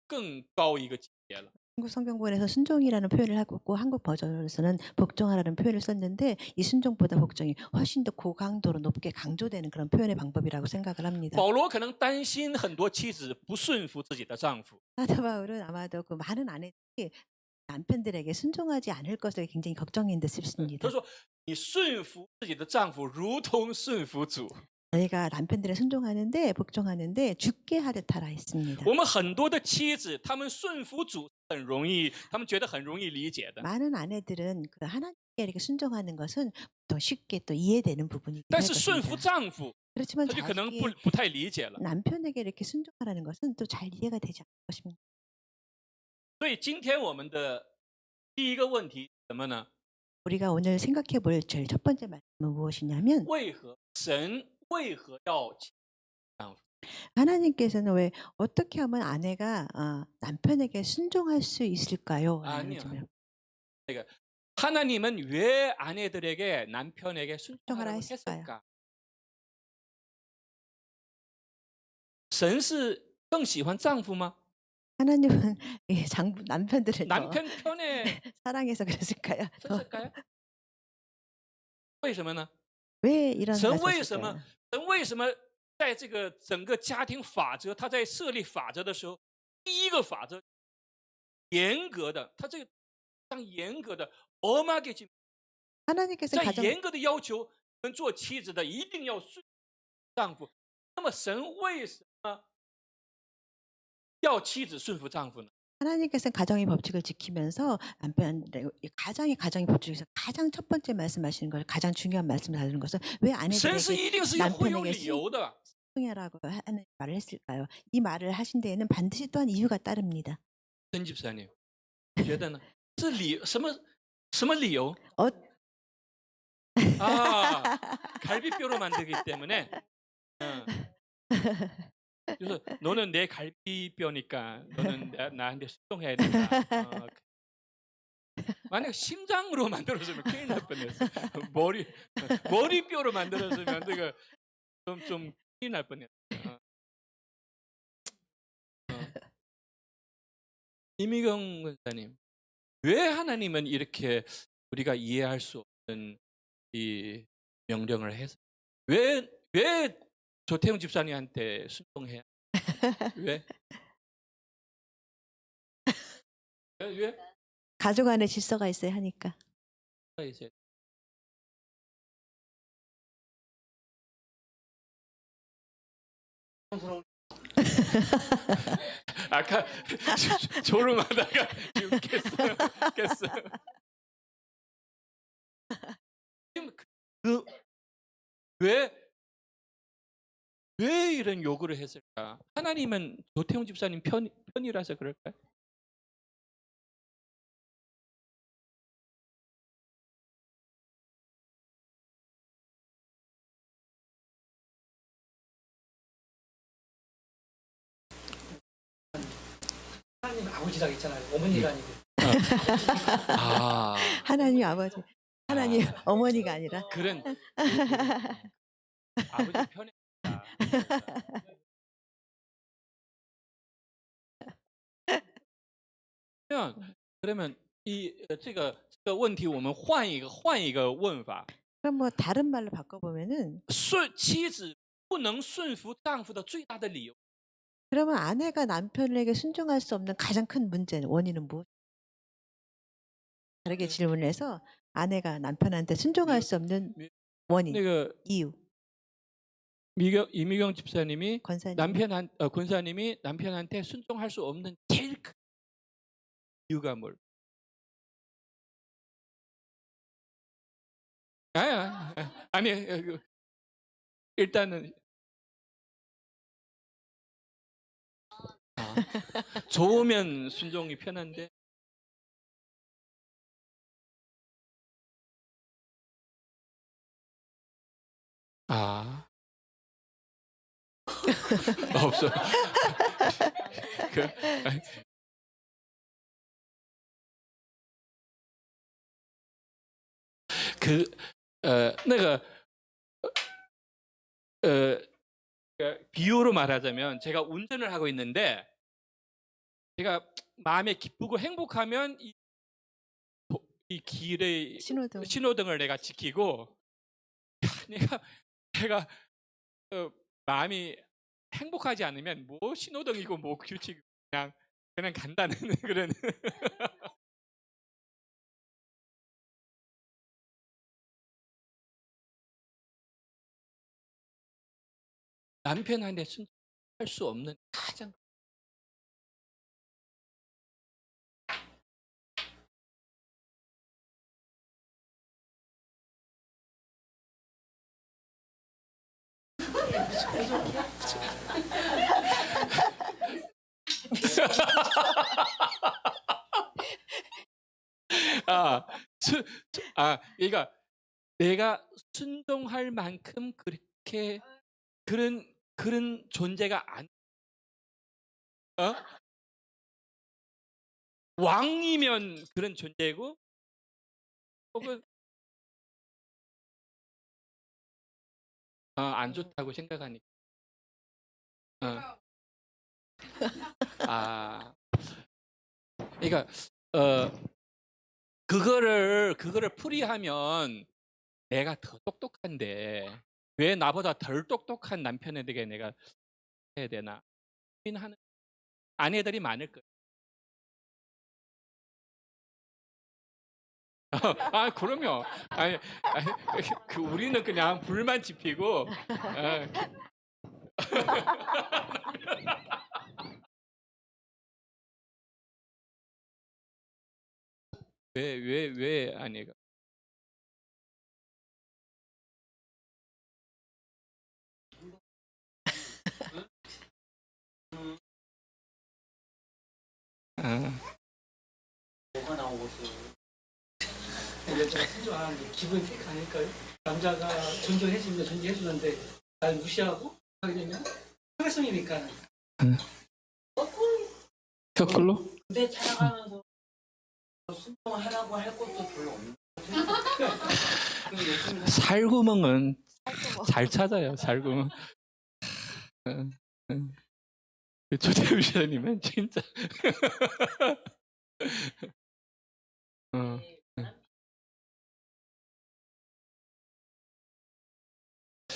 更高一个级别了。 한국 성경본에서 순종이라는 표현을 하고 있고 한국 버전에서는 복종하라는 표현을 썼는데 이 순종보다 복종이 훨씬 더 고강도로 높게 강조되는 그런 표현의 방법이라고 생각을 합니다. 保罗可能担心很多妻子不顺服自己的丈夫， 사도 바울은 아마도 그 많은 아내들이 남편들에게 순종하지 않을 것을 굉장히 걱정했는데 싶습니다. 他说：“你顺服自己的丈夫，如同顺服主。 내가 남편들에 순종하는데 복종하는데 죽게 하듯하라 했습니다. 我们很多的妻子，她们顺服主很容易，她们觉得很容易理解的。 많은 아내들은 그 하나님께 이렇게 순종하는 것은 더 쉽게 또 이해되는 부분이긴 但 할 是顺服 것입니다. 丈夫， 그렇지만 她就可能 자기의 不太理解了。 남편에게 이렇게 순종하라는 것은 또 잘 이해가 되지 않을 것입니다. 所以今天我们的第一个问题是什么呢？ 우리가 오늘 생각해 볼 제일 첫 번째 말씀은 무엇이냐면 为何神为何要妻丈夫？ 하나님께서는 왜 어떻게 하면 아내가 남편에게 순종할 수 있을까요? 라는 아니요. 질문을 하나님은 왜 아내들에게 남편에게 순종하라 순종하라고 했을까요? 했을까? 神是更喜欢丈夫吗？ 하나님은 이 남편들을 더 남편 편에 사랑해서 그랬을까요? 더 썼을까요? 为什么呢？ 왜 이런 神 말을 为什么 했을까요? 神为什么在这个整个家庭法则，他在设立法则的时候，第一个法则严格的，他这个非常严格的， 엄하게 지금 하나님께서 在 가정 严格的要求，我们做妻子的一定要顺服丈夫。那么神为什么要妻子顺服丈夫呢？ 하나님께서는 가정의 법칙을 지키면서 가정의 법칙에서 가장 첫 번째 말씀하시는 걸 가장 중요한 말씀을 다루는 것은 왜 神是 아내들에게 一定是有会有 남편에게 理由的。 순종하라고 하는 말을 했을까요? 이 말을 하신 데에는 반드시 또한 이유가 따릅니다. 曾집사님觉得呢？是什么理由？ 아, 갈비뼈로 만들기 때문에. 그래서 너는 내 갈비뼈니까 너는 나한테 순종해야 된다. 만약 심장으로 만들어주면 큰일 날 뻔했어. 머리뼈로 만들어주면 내가 좀 큰일 날 뻔했어. 이미경 권사님, 왜 하나님은 이렇게 우리가 이해할 수 없는 이 명령을 해서 왜 조태웅 집사님한테 순종해야? 왜? 왜? 가족 안에 질서가 있어야 하니까. 이제 아까 졸음하다가 지금 깼어요. 지금 왜 이런 요구를 했을까? 하나님은 조태웅 집사님 편이라서 그럴까요? 하나님 아버지라 했잖아요. 어머니가 아니고. 아, 하나님 아버지, 하나님 어머니가 아니라 그런 아버지 편에 그러면这个问题我们换一个问法， 그럼 뭐 다른 말로 바꿔보면은 妻子不能顺服丈夫的最大的理由 그러면 아내가 남편에게 순종할 수 없는 가장 큰 문제는 원인은 무엇? 다르게 질문을 해서 아내가 남편한테 순종할 수 없는 원인, 那个 이유, 이미경 집사님이 권사님. 권사님이 남편한테 순종할 수 없는 제일 큰 이유가 뭘? 아니 일단은 좋으면 순종이 편한데 없어. 那个 비유로 말하자면 제가 운전을 하고 있는데 제가 마음에 기쁘고 행복하면 이 길의 신호등을 내가 지키고 내가 마음이 행복하지 않으면 뭐 신호등이고 뭐 규칙 그냥 간다는 그런 남편한테 순종할 수 없는 가장 아, 그러니까 내가 순종할 만큼 그렇게 그런 존재가 안, 어? 왕이면 그런 존재고, 혹은 안 좋다고 생각하니까. 그러니까 그거를 풀이하면 내가 더 똑똑한데 왜 나보다 덜 똑똑한 남편에게 내가 해야 되나 고민하는 아내들이 많을 거예요. 그럼요. 아니, 우리는 그냥 불만 지피고. 왜 아내가? 뭐가 나오고 여자가 순종 안 하는데 기분이 ঠিক 아닐까요? 남자가 존중해주면 존중해주는데 날 무시하고 하게 되면 사회성이니까. 거꾸로? 근데 자라가면서 순종하라고 할 것도 별로 없는 살구멍은 잘 찾아요. 살구멍. 조대우 시장님은 진짜.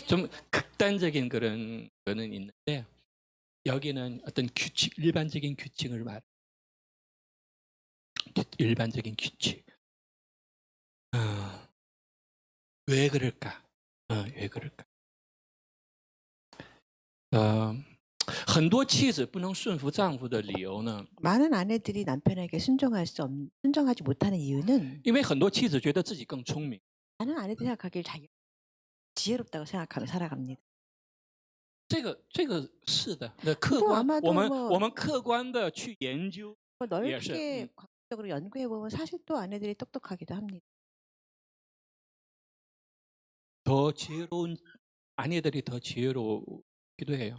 좀 극단적인 그런 거는 있는데 여기는 어떤 규칙, 일반적인 규칙을 말. 일반적인 규칙. 왜 그럴까? 왜 그럴까? 很多妻子不能顺服丈夫的理由呢？ 많은 아내들이 남편에게 순종하지 못하는 이유는 因为很多妻子觉得自己更聪明， 많은 아내들이 생각하길 자기 지혜롭다고 생각하며 살아갑니다. 这个是的，또 아마도 我们客观的去研究， 넓게 과학적으로 연구해 보면 사실 또 아내들이 똑똑하기도 합니다. 더 지혜로운 아내들이 더 지혜롭기도 해요.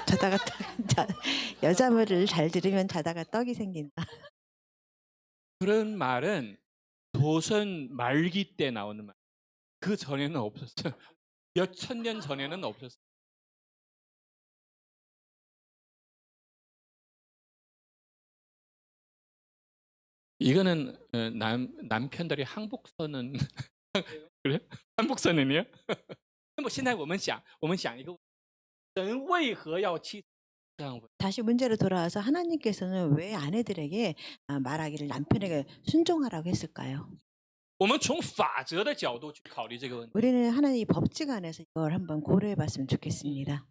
자다가 여자말을 잘 들으면 자다가 떡이 생긴다. 그런 말은 조선 말기 때 나오는 말. 그 전에는 없었어요. 몇 천 년 전에는 없었어요. 이거는 남편들이 항복선은 그래? 항복선은요? 那么现在我们想一个人为何要妻子这样 다시 문제로 돌아와서 하나님께서는 왜 아내들에게 말하기를 남편에게 순종하라고 했을까요? 我们从法则的角度去考虑这个问题。 우리는 하나님 법칙 안에서 이걸 한번 고려해 봤으면 좋겠습니다.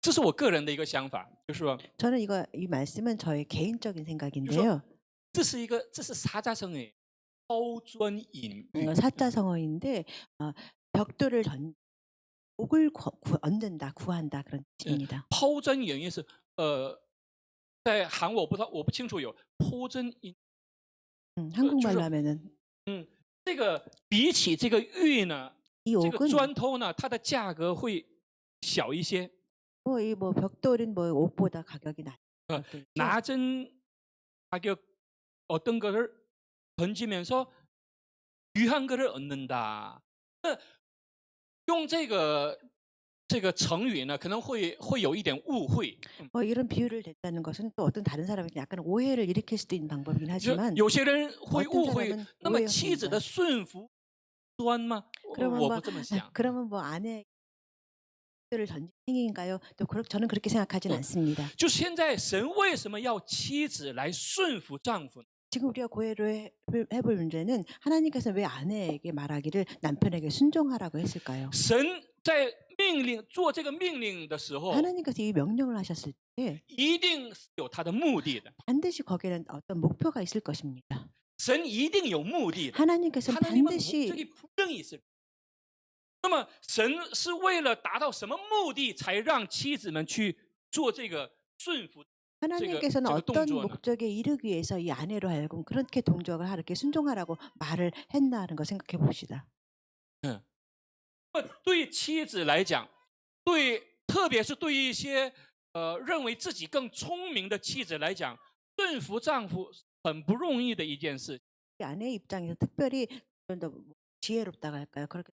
这是我个人的一个想法，就是说 저는 이 말씀은 저의 개인적인 생각인데요. 这是사자성어의 抛砖引玉。 사자성어인데 벽돌을 목을 얻는다, 구한다 그런 뜻입니다. 抛砖引玉是在韩国我不清楚有抛砖引。 한국말로 하면은 这个比起这个玉呢， 이 这个 옥은 砖头呢，它的价格会小一些。 이 벽돌은 옥보다 가격이 낮죠. 낮은 가격 어떤 거를 던지면서 귀한 거를 얻는다. 用这个成语呢，可能会有一点误会。 이런 비유를 댔다는 것은 또 어떤 다른 사람에게 약간 오해를 일으킬 수도 있는 방법이긴 하지만 有些人会误会 어떤 ，那么 사람은 妻子的顺服端吗？ 그러면 我不这么想。 그러면 아내를 던진 행위인가요? 또 저는 그렇게 생각하진 않습니다. 就现在神为什么要妻子来顺服丈夫呢？ 지금 우리가 고해를 해볼 문제는 하나님께서 왜 아내에게 말하기를 남편에게 순종하라고 했을까요? 神在命令做这个命令的时候， 하나님께서 이 명령을 하셨을 때 一定是有他的目的的。 반드시 거기에는 어떤 목표가 있을 것입니다. 神一定有目的的， 하나님께서는 하나님은 반드시 목적이 분명히 있을 거예요. 那么神是为了达到什么目的，才让妻子们去做这个顺服？ 하나님께서는 제가 어떤 동조는. 목적에 이르기 위해서 이 아내로 하여금 그렇게 동족을 하렇게 순종하라고 말을 했나는 거 생각해 봅시다. 那么对妻子来讲，特别是对一些认为自己更聪明的妻子来讲，顺服丈夫很不容易的一件事。 이 아내의 입장에서 특별히 좀 더 지혜롭다고 할까요? 그렇게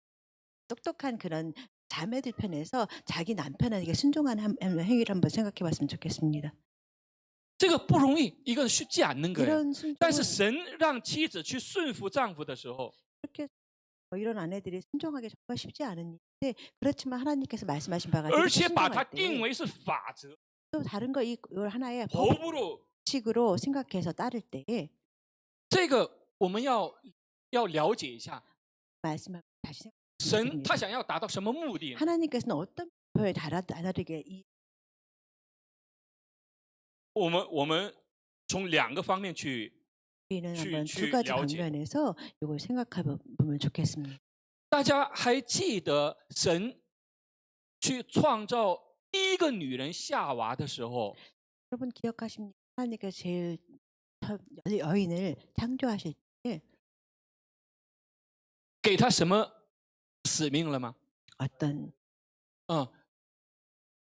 똑똑한 그런 자매들 편에서 자기 남편에게 순종하는 행위를 한번 생각해 봤으면 좋겠습니다. 这个不容易，一个是쉽지 않는 거예요. 이런 但是 순종은 神让妻子去顺服丈夫的时候， 이렇게 이런 아내들이 순종하기 정말 쉽지 않은 일인데 그렇지만 하나님께서 말씀하신 바가 而且把它 순종할 定 때 为是法则， 또 다른 거 이걸 하나의 법으로 법칙으로 생각해서 따를 때에 这个我们要了解一下， 말씀을 다시 神 생각합니다. 他想要达到什么目的？ 하나님께서는 어떤 표에 다르게 이 我们从两个方面去 우리는 한번 두 去 가지 了解。 방면에서 이걸 생각해 보면 좋겠습니다. 大家还记得神去创造第一个女人夏娃的时候， 여러분 기억하십니까? 하나님께서 제일 첫 여인을 창조하실 때 给她什么使命了吗？ 어떤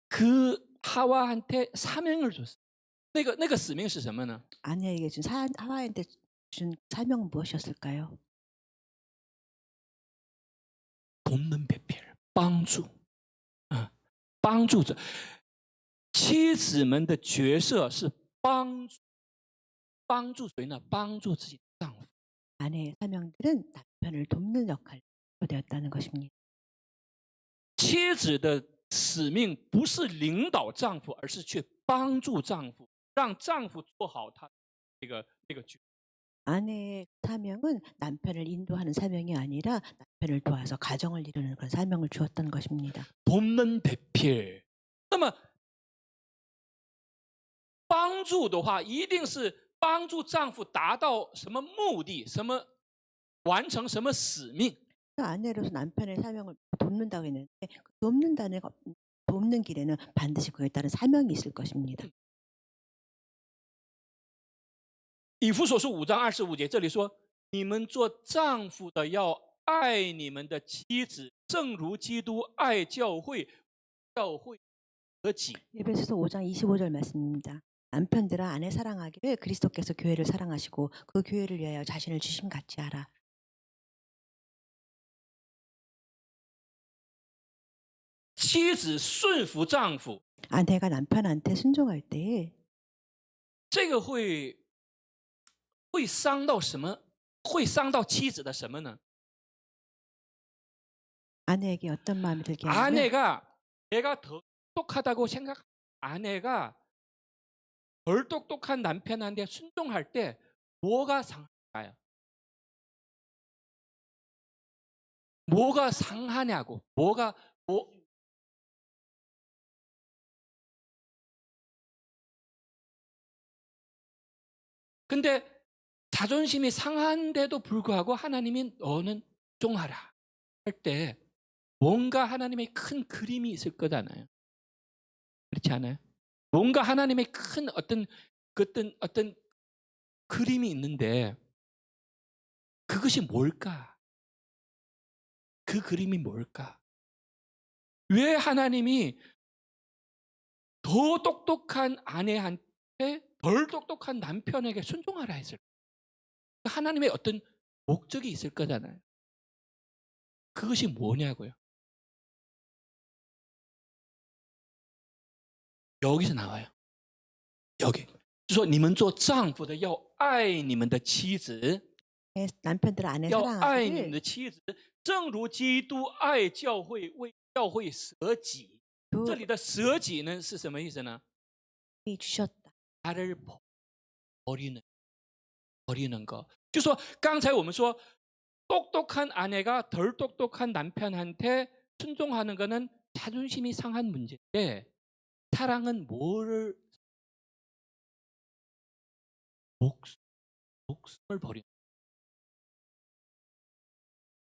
그 하와한테 사명을 줬어. 那个使命是什么呢？ 아내에게 준 하와한테 준 사명은 무엇이었을까요? 돕는 배필, 帮助，帮助者。妻子们的角色是帮助谁呢？帮助自己的丈夫。 아내의 사명들은 남편을 돕는 역할을 되었다는 것입니다. 妻子的使命不是领导丈夫，而是去帮助丈夫，让丈夫做好他这个角色。 아내의 사명은 남편을 인도하는 사명이 아니라 남편을 도와서 가정을 이루는 그런 사명을 주었다는 것입니다. 돕는 배필。那么帮助的话，一定是帮助丈夫达到什么目的，完成什么使命。 아내로서 남편의 사명을 돕는다고 했는데 그 돕는 길에는 반드시 그에 따른 사명이 있을 것입니다. 以弗所书5章25节，这里说：“你们做丈夫的要爱你们的妻子，正如基督爱教会，教会和己。” 에베소서 5장 25절 말씀입니다. 남편들아 아내 사랑하기를 그리스도께서 교회를 사랑하시고 그 교회를 위하여 자신을 주심 같이 하라. 妻子顺服丈夫， 아내가 남편한테 순종할 때에 这个会伤到什么？会伤到妻子的什么呢？ 아내에게 어떤 마음이 들게 하냐면 아내가 내가 더 똑똑하다고 생각, 아내가 덜 똑똑한 남편한테 순종할 때 뭐가 상할까요? 뭐가 상하냐고? 근데 자존심이 상한데도 불구하고 하나님이 너는 순종하라 할 때 뭔가 하나님의 큰 그림이 있을 거잖아요. 그렇지 않아요? 뭔가 하나님의 큰 어떤 그림이 있는데 그것이 뭘까? 그 그림이 뭘까? 왜 하나님이 더 똑똑한 아내한테 덜 똑똑한 남편에게 순종하라 했을까? 하나님의 어떤 목적이 있을 거잖아요. 그것이 뭐냐고요? 여기서 나와요. 여기. 就说你们做丈夫的要爱你们的妻子， 남편들 아내 要爱你们 사랑하기를 的妻子，正如基督爱教会，为教会舍己。这里的舍己呢是什么意思呢？ 주셨다. 나를 버리는 버리는 거. 就说刚才我们说 똑똑한 아내가 덜 똑똑한 남편한테 순종하는 거는 자존심이 상한 문제인데 사랑은 뭐를 목숨을 버리는.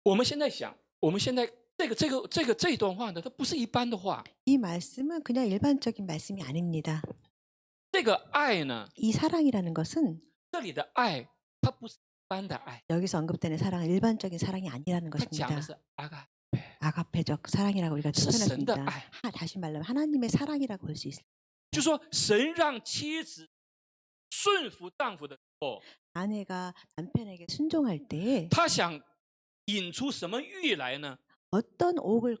我们现在想，我们现在这一段话呢，它不是一般的话。 이 말씀은 그냥 일반적인 말씀이 아닙니다. 这个爱呢， 이 사랑이라는 것은 这里的爱，它不是一般的爱， 여기서 언급되는 사랑은 일반적인 사랑이 아니라는 它讲 것입니다. 的是아가， 아가페적 사랑이라고 우리가 是神的 표현했습니다. 爱。 다시 말하면 하나님의 사랑이라고 볼 수 있습니다. 就说神让妻子顺服丈夫的时候， 아내가 남편에게 순종할 때에 他想引出什么欲来呢？ 어떤 옥을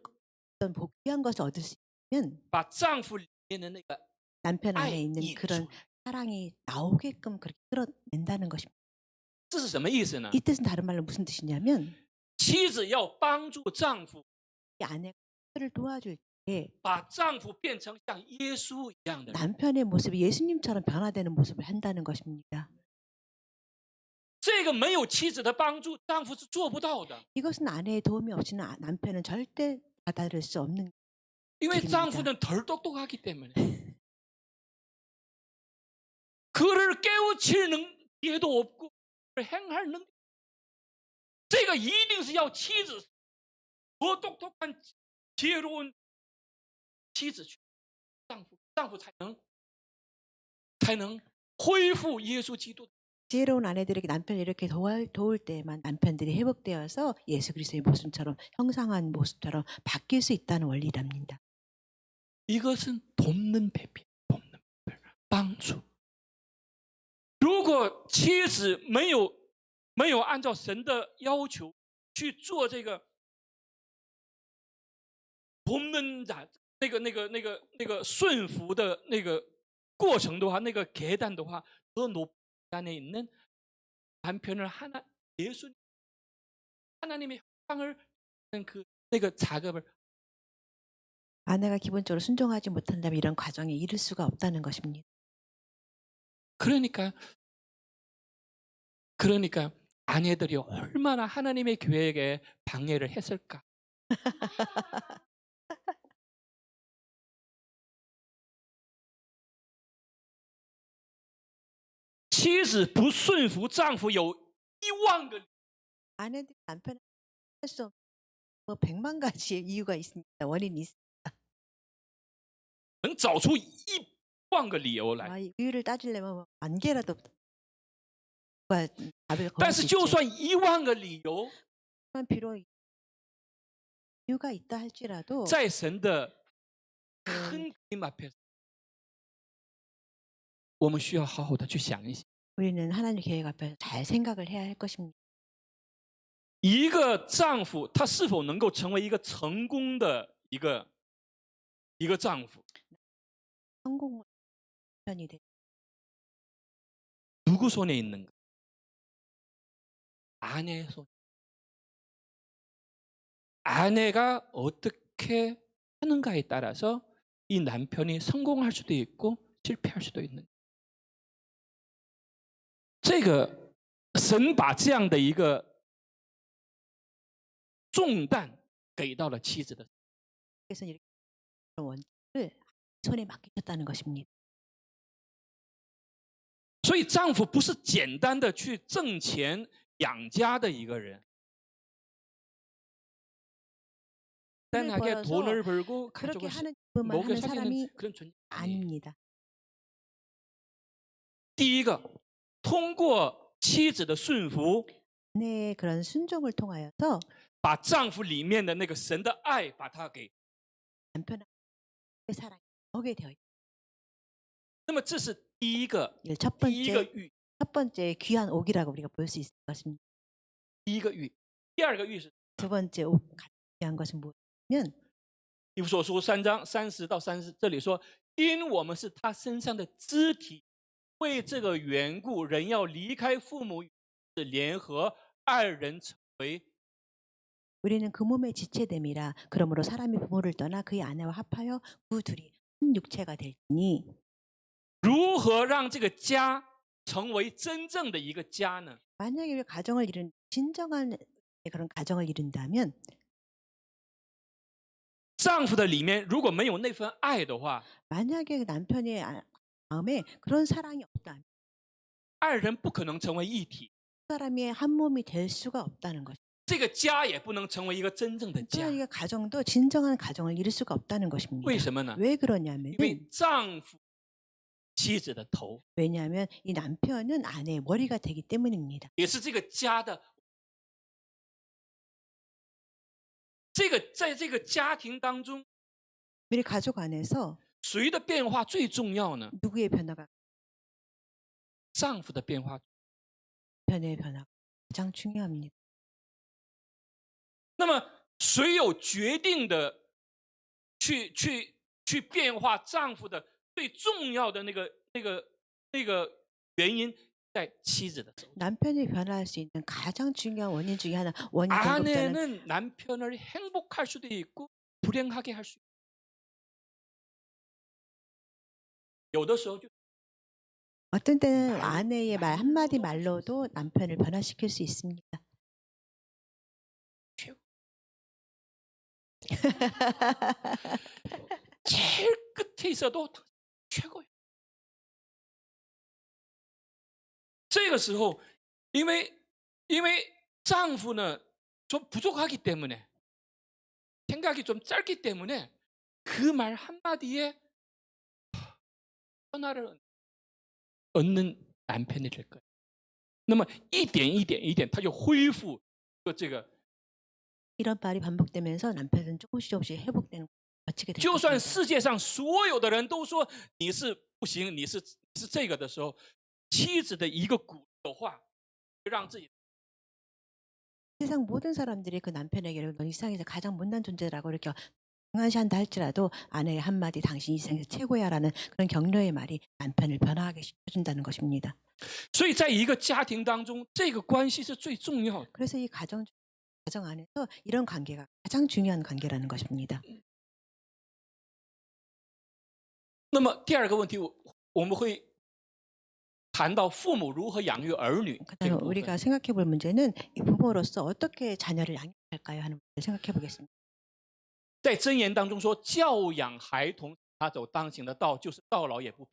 어떤 복귀한 것을 얻을 수 있으면 把丈夫里面的那个 남편 爱 안에 있는 引 그런 出来。 사랑이 나오게끔 그렇게 끌어낸다는 것입니다. 这是什么意思呢？ 이 뜻은 다른 말로 무슨 뜻이냐면 妻子要帮助丈夫 이 아내가 남편을 도와줄 때 把丈夫变成像耶稣一样的人。 남편의 모습이 예수님처럼 변화되는 모습을 한다는 것입니다. 这个没有妻子的帮助，丈夫是做不到的。 이것은 아내의 도움이 없이는 남편은 절대 받아들일 수 없는 因为 길입니다. 丈夫는 덜 똑똑하기 때문에 그를 깨우칠 능력도 없고 행할 능력. 这个一定是要妻子더 똑똑한 지혜로운妻子去丈夫才能恢复耶稣基督。 지혜로운 아내들에게 남편을 이렇게 도울 때만 남편들이 회복되어서 예수 그리스도의 모습처럼 형상한 모습처럼 바뀔 수 있다는 원리랍니다. 이것은 돕는 배필,帮助。如果妻子没有按照神的要求去做这个돕는 자那个顺服的那个过程的话，那个계단的话，더 높은 안에 있는 남편을 하나님의 형상을 그 작업을. 아내가 기본적으로 순종하지 못한다면 이런 과정에 이를 수가 없다는 것입니다. 그러니까 아내들이 얼마나 하나님의 계획에 방해를 했을까.妻子不顺服丈夫有1万个 아내들이 남편을 할 수 없는 뭐 100만 가지의 이유가 있습니다. 원인이 있습니다. 能找出1万个理由来。 이유를 따지려면 뭐 10,000개라도 답을 但 거둘 是 수 就 있죠. 算1万个理由， 비록 이유가 있다 할지라도 在神的큰 그림 앞에서 我们需要好好的去想一想， 우리는 하나님 계획 앞에서 잘 생각을 해야 할 것입니다. 一个丈夫他是否能够成为一个成功的一个丈夫， 성공 편이 돼. 누구 손에 있는가? 아내의 손. 아내가 어떻게 하는가에 따라서 이 남편이 성공할 수도 있고 실패할 수도 있는. 这个神把这样的一个重担给到了妻子的。 그래서 이렇게 원칙을 손에 맡기셨다는 것입니다. 所以丈夫不是简单的去挣钱养家的一个人， 단하게 돈을 벌고 그렇게 가족을 하는 부분만 먹여 하는 사람이 살리는 그런 존재 아니에요. 아닙니다. 第一个，通过妻子的顺服， 아내의 그런 순종을 통하여서 把丈夫里面的那个神的爱，把它给。 남편의 사랑이 오게 되어 있습니다. 那么这是第一个， 첫 第一个 번째 欲， 첫 번째 귀한 옥이라고 우리가 볼 수 있을 것입니다. 第一个欲。第二个欲是 두 번째 옥 귀한 것은 무엇이냐면 以弗所书3章30到30，这里说，因我们是他身上的肢体，为这个缘故，人要离开父母与子联合，二人成为。 우리는 그 몸의 지체됨이라. 그러므로 사람이 부모를 떠나 그의 아내와 합하여 그 둘이 한 육체가 될지니. 如何让这个家成为真正的一个家呢？ 만약에 우리 가정을 이룬 진정한 그런 가정을 이룬다면 丈夫的里面如果没有那份爱的话， 만약에 그 남편의 마음에 그런 사랑이 없다면 二人不可能成为一体， 사람이 한 몸이 될 수가 없다는 것입니다. 这个家也不能成为一个真正的家。 그러니까 가정도 진정한 가정을 이룰 수가 없다는 것입니다. 为什么呢？ 왜 그러냐면 因为丈夫妻子的头， 왜냐하면 이 남편은 아내의 머리가 되기 때문입니다. 也是这个家的。在这个家庭当中， 우리 가족 안에서 谁的变化最重要呢？ 누구의 변화가 丈夫的变化。 남편의 변화가 가장 중요합니다. 那么谁有决定的去变化丈夫的最重要的那个原因，在妻子的手。 남편이 변화할 수 있는 가장 중요한 원인 중에 하나 원인 공급자는 아내는 남편을 행복할 수도 있고 불행하게 할 수 있고. 有的时候就 어떤 때는 아내의 말 한마디 말로도 남편을 변화시킬 수 있습니다. 제일 끝에 있어도 최고예요. 这个时候，因为丈夫呢좀 부족하기 때문에 생각이 좀 짧기 때문에 그 말 한마디에 변화를 얻는 남편이 될 거예요. 那么一点一点他就恢复这个 이런 말이 반복되면서 남편은 조금씩 회복되는 거치게 될 就算 것입니다. 世界上所有的人都说你是不行，你是这个的时候，妻子的一个鼓励的话，让自己 세상 모든 사람들이 그 남편에게 넌 이 세상에서 가장 못난 존재라고 이렇게 등한시한다 할지라도 아내의 한마디 당신이 이 세상에서 최고야라는 그런 격려의 말이 남편을 변화하게 시켜준다는 것입니다. 所以在一个家庭当中，这个关系是最重要的。 그래서 이 가정 안에서 이런 관계가 가장 중요한 관계라는 것입니다. 那么第二个问题，我们会谈到父母如何养育儿女这个 그다음에 部分。 우리가 생각해 볼 문제는 이 부모로서 어떻게 자녀를 양육할까요 하는 문제를 생각해 보겠습니다. 在箴言当中说，教养孩童，他走当行的道，就是到老也不疲。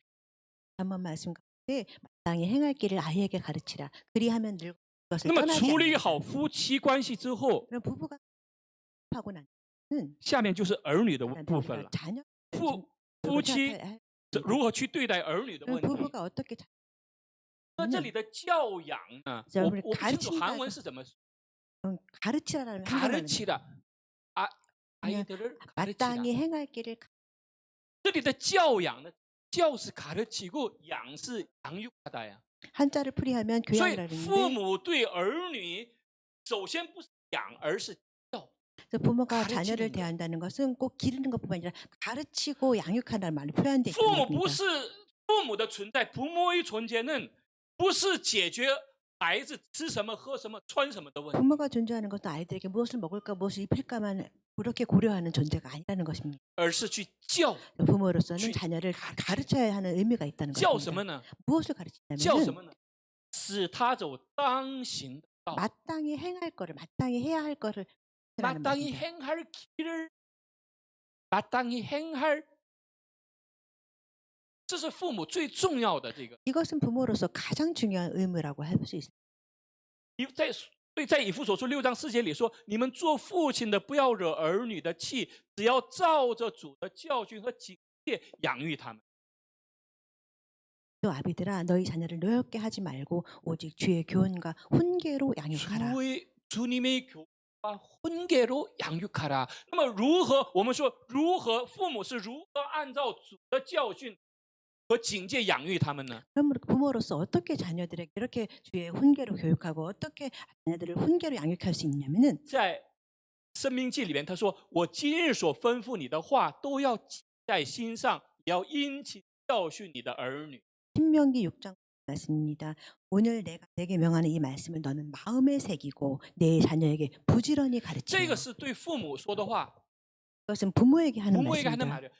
한번 말씀 가운데 마땅히 행할 길을 아이에게 가르치라. 그리하면 늙어 그것을 那么 떠나지 处理 않는다. 好夫妻关系之后， 그럼 부부가 하고 나는 下面就是儿女的部分了。 자녀 夫妻如何去对待儿女的问题。 부부가 어떻게 那这里的教养呢？我不清楚韩文是怎么 가르치라라는 가르치라 아이들을 가르치라. 마땅히 행할 길을 这里的教养呢，教是가르치고养是养育하다야. 한자를 풀이하면 所以 교양이라는 父母对儿女，首先不是养，而是教。 그래서 부모가 가르치는 자녀를 거. 대한다는 것은 꼭 기르는 것뿐만 아니라 가르치고 양육한다는 말로 표현되어 父母 있습니다. 不是父母的存在， 부모의 존재는 不是解决孩子吃什么、喝什么、穿什么的问题， 부모가 존재하는 것은 아이들에게 무엇을 먹을까 무엇을 입힐까만 그렇게 고려하는 존재가 아니라는 것입니다. 而是去教。 부모로서는 去 자녀를 가르치는 가르쳐야 하는 의미가 있다는 教什么 것입니다. 呢？ 무엇을 教什 가르치냐면 么呢？使他走当行的道。 마땅히 행할 거를 마땅히 해야 할 거를 하라는 마땅히 말입니다. 행할 길을 마땅히 행할 这是父母最重要的这个。 이것은 부모로서 가장 중요한 의무라고 할 수 있습니다. 在以弗所书6章4节里说，你们做父亲的不要惹儿女的气，只要照着主的教训和警戒养育他们。 또 아비들아 너희 자녀를 노엽게 하지 말고 오직 주의 교훈과 훈계로 양육하라. 주님의 교훈과 훈계로 양육하라. 那么如何？我们说如何？父母是如何按照主的教训和警戒养育他们呢？ 그럼 부모로서 어떻게 자녀들에게 이렇게 주의 훈계로 교육하고 어떻게 자녀들을 훈계로 양육할 수 있냐면은 在生命记里面他说，我今日所吩咐你的话都要记在心上，也要殷勤教训你的儿女。 신명기 6장 말씀입니다. 오늘 내가 내게 명하는 이 말씀을 너는 마음에 새기고 내 자녀에게 부지런히 这 가르치라. 个是对父母说的话， 그것은 부모에게 하는 부모에게 하는 말씀입니다. 말이에요.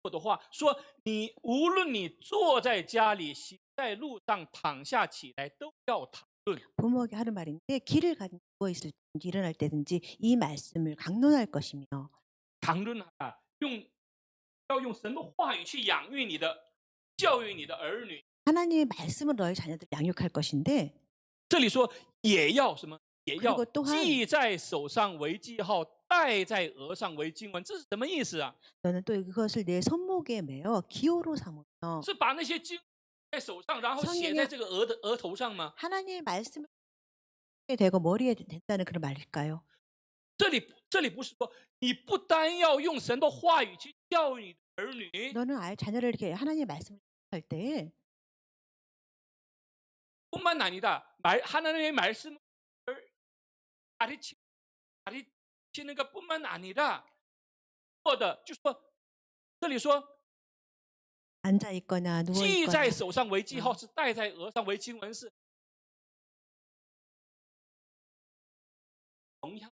过的话，说你无论你坐在家里、行在路上、躺下起来，都要谈论。 부모에게 하는 말인데 길을 가지고 누워 있을 때든지 일어날 때든지 이 말씀을 강론할 것이며 谈论啊，要用神的话语去养育你的、教育你的儿女。 하나님의 말씀으로 너희 자녀들 양육할 것인데 这里说也要什么？也要 그리고 또한 系在手上为记号，戴在额上为经文。这是什么意思啊？ 너는 또 그것을 내 손목에 매어 기호로 삼으며 是把那些经在手上，然后写在这个额头上吗？ 하나님의 말씀을 되고 머리에 된다는 그런 말일까요? 这里不是说你不单要用神的话语去教育你的儿女， 너는 아예 자녀를 이렇게 하나님의 말씀을 할 때 뿐만 아니라 하나님의 말씀을 가르치는 것뿐만 아니라 或的就是说，这里说 앉아 있거나 누워 系在 있거나 手上为记号，是戴在额上为经文，是同样，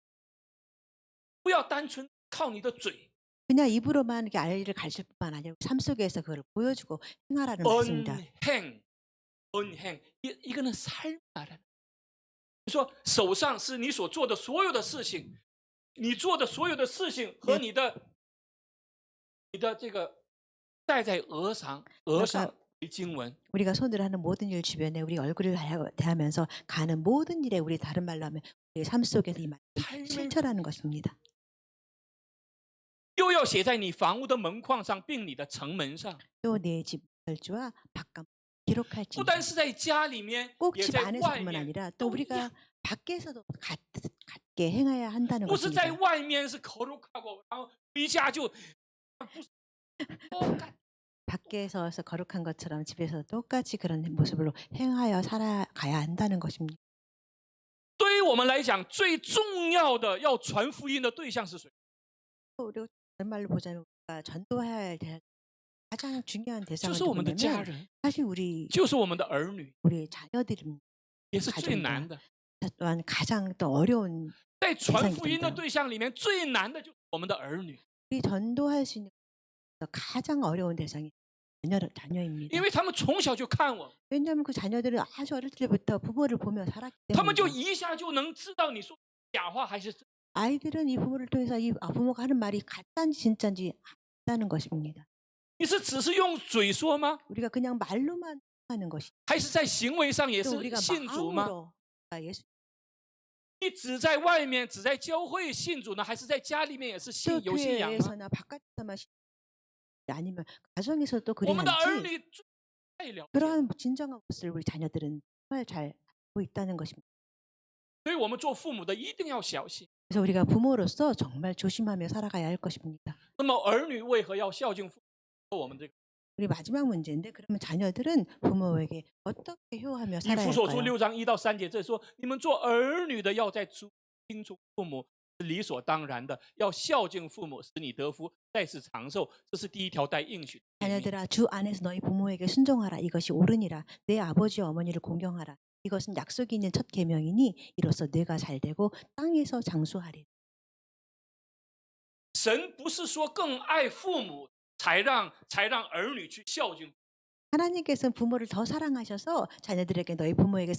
不要单纯靠你的嘴。 그냥 입으로만 이렇게 아이를 가르칠 뿐만 아니라 삶 속에서 그걸 보여주고 행하라는 말씀입니다. 언행，一个人삶 말하는。你说手上是你所做的所有的事情，你做的所有的事情和你的这个戴在额上为经文。 우리가 손으로 하는 모든 일 주변에 우리 얼굴을 대하면서 가는 모든 일에 우리 다른 말로 하면 우리 삶 속에서 이 말씀을 실천하는 것입니다. 又要写在你房屋的门框上，并你的城门上。 또 내 집 절주와 바깥 기록할지 不单是在家里面， 꼭 也 집 在 안에서뿐만 外面。 아니라 또 都一 우리가 样。 밖에서도 같게 행해야 한다는 不是在 것입니다. 外面是거룩하고，然后回家就不是。 밖에서 거룩한 것처럼 집에서 똑같이 그런 모습으로 행하여 살아가야 한다는 것입니다. 对于我们来讲，最重要的要传福音的对象是谁？ 또 우리가 다른 말로 보자면 우리가 전도해야 할 가장 중요한 就 대상은 是我们的家 누구냐면 人， 사실 우리 就是我们的儿女， 우리 자녀들입니다. 也是最难的。 또한 가장 또 어려운 在传福音的对象里面，最难的就是我们的儿女， 우리 전도할 수 있는 가장 어려운 대상이 자녀입니다. 因为他们从小就看我， 왜냐하면 그 자녀들은 아주 어릴 때부터 부모를 보며 살았기 他们就 때문에 一下就能知道你说假话还是真。 아이들은 이 부모를 통해서 이 부모가 하는 말이 가짜인지 진짜인지 안다는 것입니다. 你是只是用嘴说吗？ 우리가 그냥 말로만 하는 것이 还是在行为上也 또 是 우리가 信主吗？ 마음으로 예수 你只在外面，只在教会信主呢，还是在家里面也是 또 有信仰吗？ 교회에서나 바깥에서만 아니면 가정에서도 我们的儿 그래야지 女最太了解， 그러한 진정한 모습을 우리 자녀들은 정말 잘 알고 있다는 것입니다. 所以我们做父母的一定要小心。 그래서 우리가 부모로서 정말 조심하며 살아가야 할 것입니다. 那么儿女为何要孝敬父母？我们这个 우리 마지막 문제인데 그러면 자녀들은 부모에게 어떻게 효하며 以 살아야 弗所书 할까요? 6章1到3节，这说你们做儿女的要在主听从父母是理所当然的，要孝敬父母，使你得福，在世长寿。这是第一条带应许的诫命。 자녀들아 주 안에서 너희 부모에게 순종하라 이것이 옳으니라 내 아버지와 어머니를 공경하라 이것은 약속이 있는 첫 계명이니 이로써 뇌가 잘되고 땅에서 장수하리라. 神不是说更爱父母才让儿女去孝敬， 하나님께서는 부모를 더 사랑하셔서 자녀들에게 너희 부모에게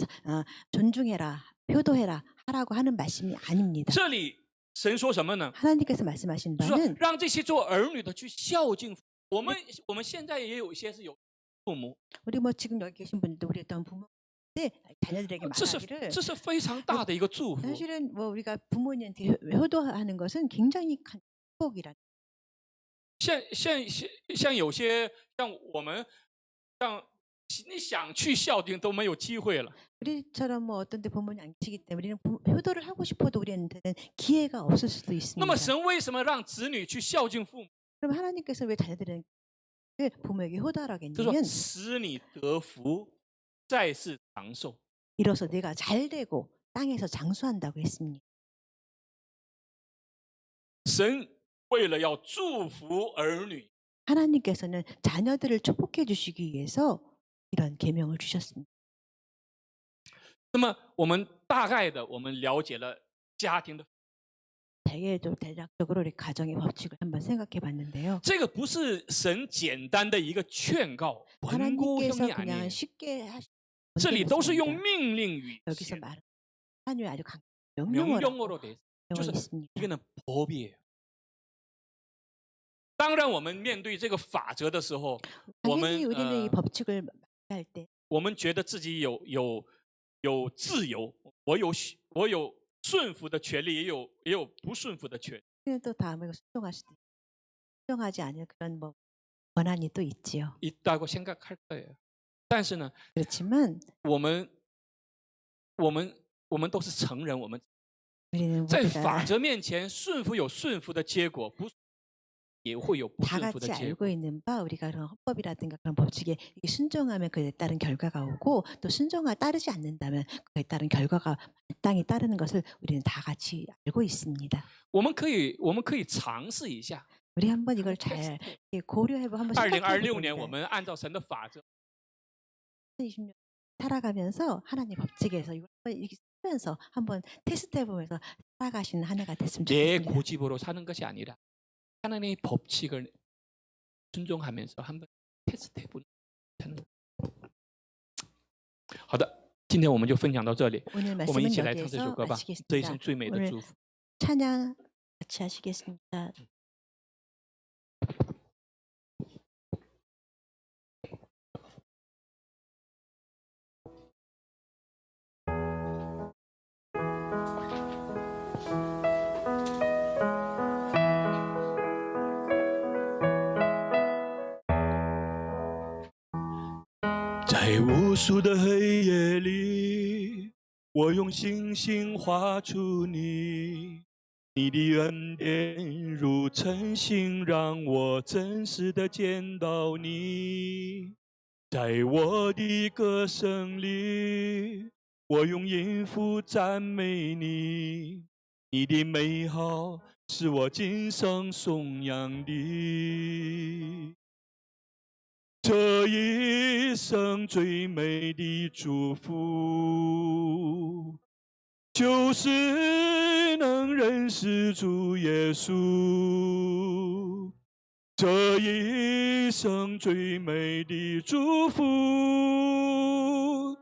존중해라 효도해라 하라고 하는 말씀이 아닙니다. 这里神说什么呢？ 하나님께서 말씀하신 就说 바는 让这些做儿女的去孝敬父母。我们现在也有一些是有父母， 우리 뭐 지금 여기 계신 분들도 우리 어떤 부모인데 자녀들에게 말하기를 这是非常大的一个祝福。 사실은 뭐 우리가 부모님한테 효도하는 것은 굉장히 큰 축복이라. 像有些像我们像你想去孝敬都没有机会了。 우리처럼 뭐 어떤 데 부모님 안 계시기 때문에 우리는 효도를 하고 싶어도 우리한테는 기회가 없을 수도 那 있습니다. 么神为什么让子女去孝敬父母？ 그럼 하나님께서 왜 자녀들은 부모에게 효도하라고 就说 했냐면 使你得福，在世长寿。 이로써 내가 잘 되고 땅에서 장수한다고 했습니다. 神为了要祝福儿女， 하나님께서는 자녀들을 축복해 주시기 위해서 이런 계명을 주셨습니다. 那么我们大概的我们了解了家庭的， 대략적으로 우리 가정의 법칙을 한번 생각해 봤는데요. 这个不是神简单的一个劝告， 하나님께서 권고형이 그냥 아니에요. 쉽게 하신 这里都是用 문제는 命令语 여기서 气 말하는 하나님의 아주 명령어로 명령어로 돼 있어요. 되어 就是 있습니다. 이거는 법이에요. 当然，我们面对这个法则的时候，我 당연히 们 우리는 이 법칙을 할 때 我们觉得自己有自由，我有顺服的权利，也有不顺服的权利。 우리는 또 다음에 순종하지 않을 그런 뭐 권한이 또 있지요. 있다고 생각할 거예요. 但是呢， 그렇지만 我们都是成人，我们 우리는 在 우리가 法则面前顺服有顺服的结果，不也会有不 다 顺服的 같이 结 알고 果。 있는 바 우리가 그런 헌법이라든가 그런 법칙에 순종하면 그에 따른 결과가 오고 또 따르지 않는다면 그에 따른 결과가 마땅히 따르는 것을 우리는 다 같이 알고 있습니다. 我们可以尝试一下。 우리 한번 이걸 잘 고려해보고 한번 2026年， 생각해보고 我们按照神的法则， 2020년 살아가면서 하나님 법칙에서 이걸 한번 이렇게 쓰면서 한번 테스트해보면서 살아가시는 한 해가 됐으면 내 좋겠습니다. 고집으로 사는 것이 아니라 하나님의 법칙을 순종하면서 한번 테스트해보는 하는 거. 好的，今天我们就分享到这里， 오늘 我们一 말씀은 起来唱这首 여기에서 歌吧，这一生 마치겠습니다. 最美的 오늘 祝福。 찬양 같이 하시겠습니다.在无数的黑夜里，我用星星画出你，你的恩典如晨星，让我真实的见到你。在我的歌声里，我用音符赞美你，你的美好是我今生颂扬的。 这一生最美的祝福，就是能认识主耶稣。这一生最美的祝福，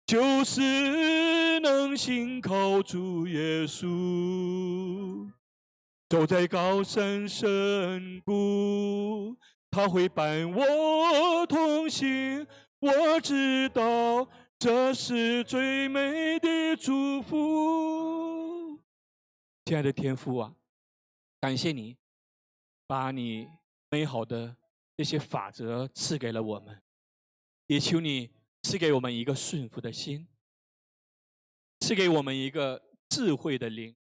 就是能信靠主耶稣。走在高山深谷。 他会伴我同行，我知道这是最美的祝福。亲爱的天父啊，感谢你把你美好的这些法则赐给了我们，也求你赐给我们一个顺服的心，赐给我们一个智慧的灵，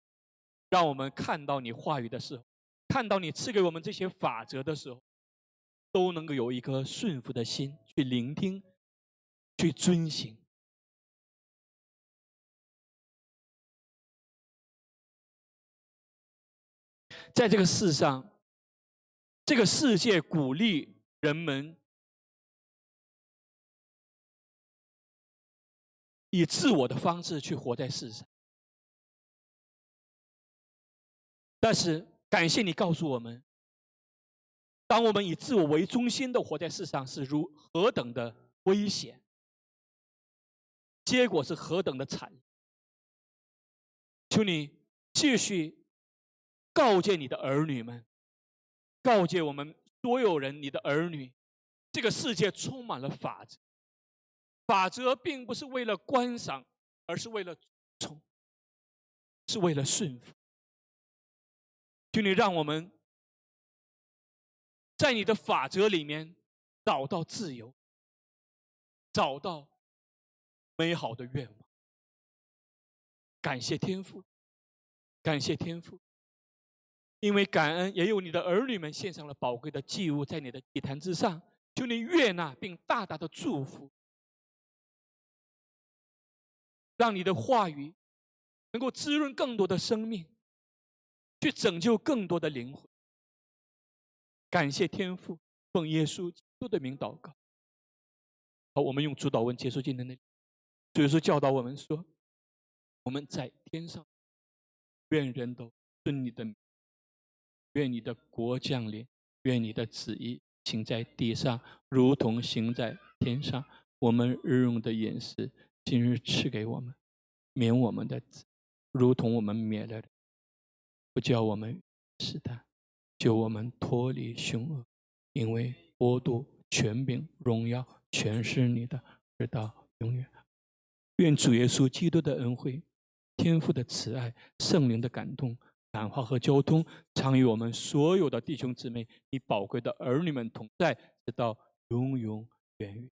让我们看到你话语的时候，看到你赐给我们这些法则的时候。 都能够有一颗顺服的心去聆听，去遵行。在这个世上，这个世界鼓励人们以自我的方式去活在世上，但是感谢你告诉我们。 当我们以自我为中心的活在世上，是何等的危险，结果是何等的惨烈。求你继续告诫你的儿女们，告诫我们所有人，你的儿女，这个世界充满了法则，法则并不是为了观赏，而是为了从，是为了顺服。求你让我们。 在你的法则里面找到自由，找到美好的愿望。感谢天父，感谢天父，因为感恩，也有你的儿女们献上了宝贵的祭物在你的祭坛之上，求你悦纳并大大的祝福，让你的话语能够滋润更多的生命，去拯救更多的灵魂。 感谢天父，奉耶稣基督的名祷告。好，我们用主祷文结束今天的。主耶稣教导我们说：“我们在天上，愿人都尊你的名，愿你的国降临，愿你的旨意行在地上，如同行在天上。我们日用的饮食，今日赐给我们，免我们的债，如同我们免了的，不叫我们试探，救我们脱离凶恶。因为国度、权柄、荣耀，全是你的，直到永远。愿主耶稣基督的恩惠、天父的慈爱、圣灵的感动、感化和交通，常与我们所有的弟兄姊妹、你宝贵的儿女们同在，直到永永远远。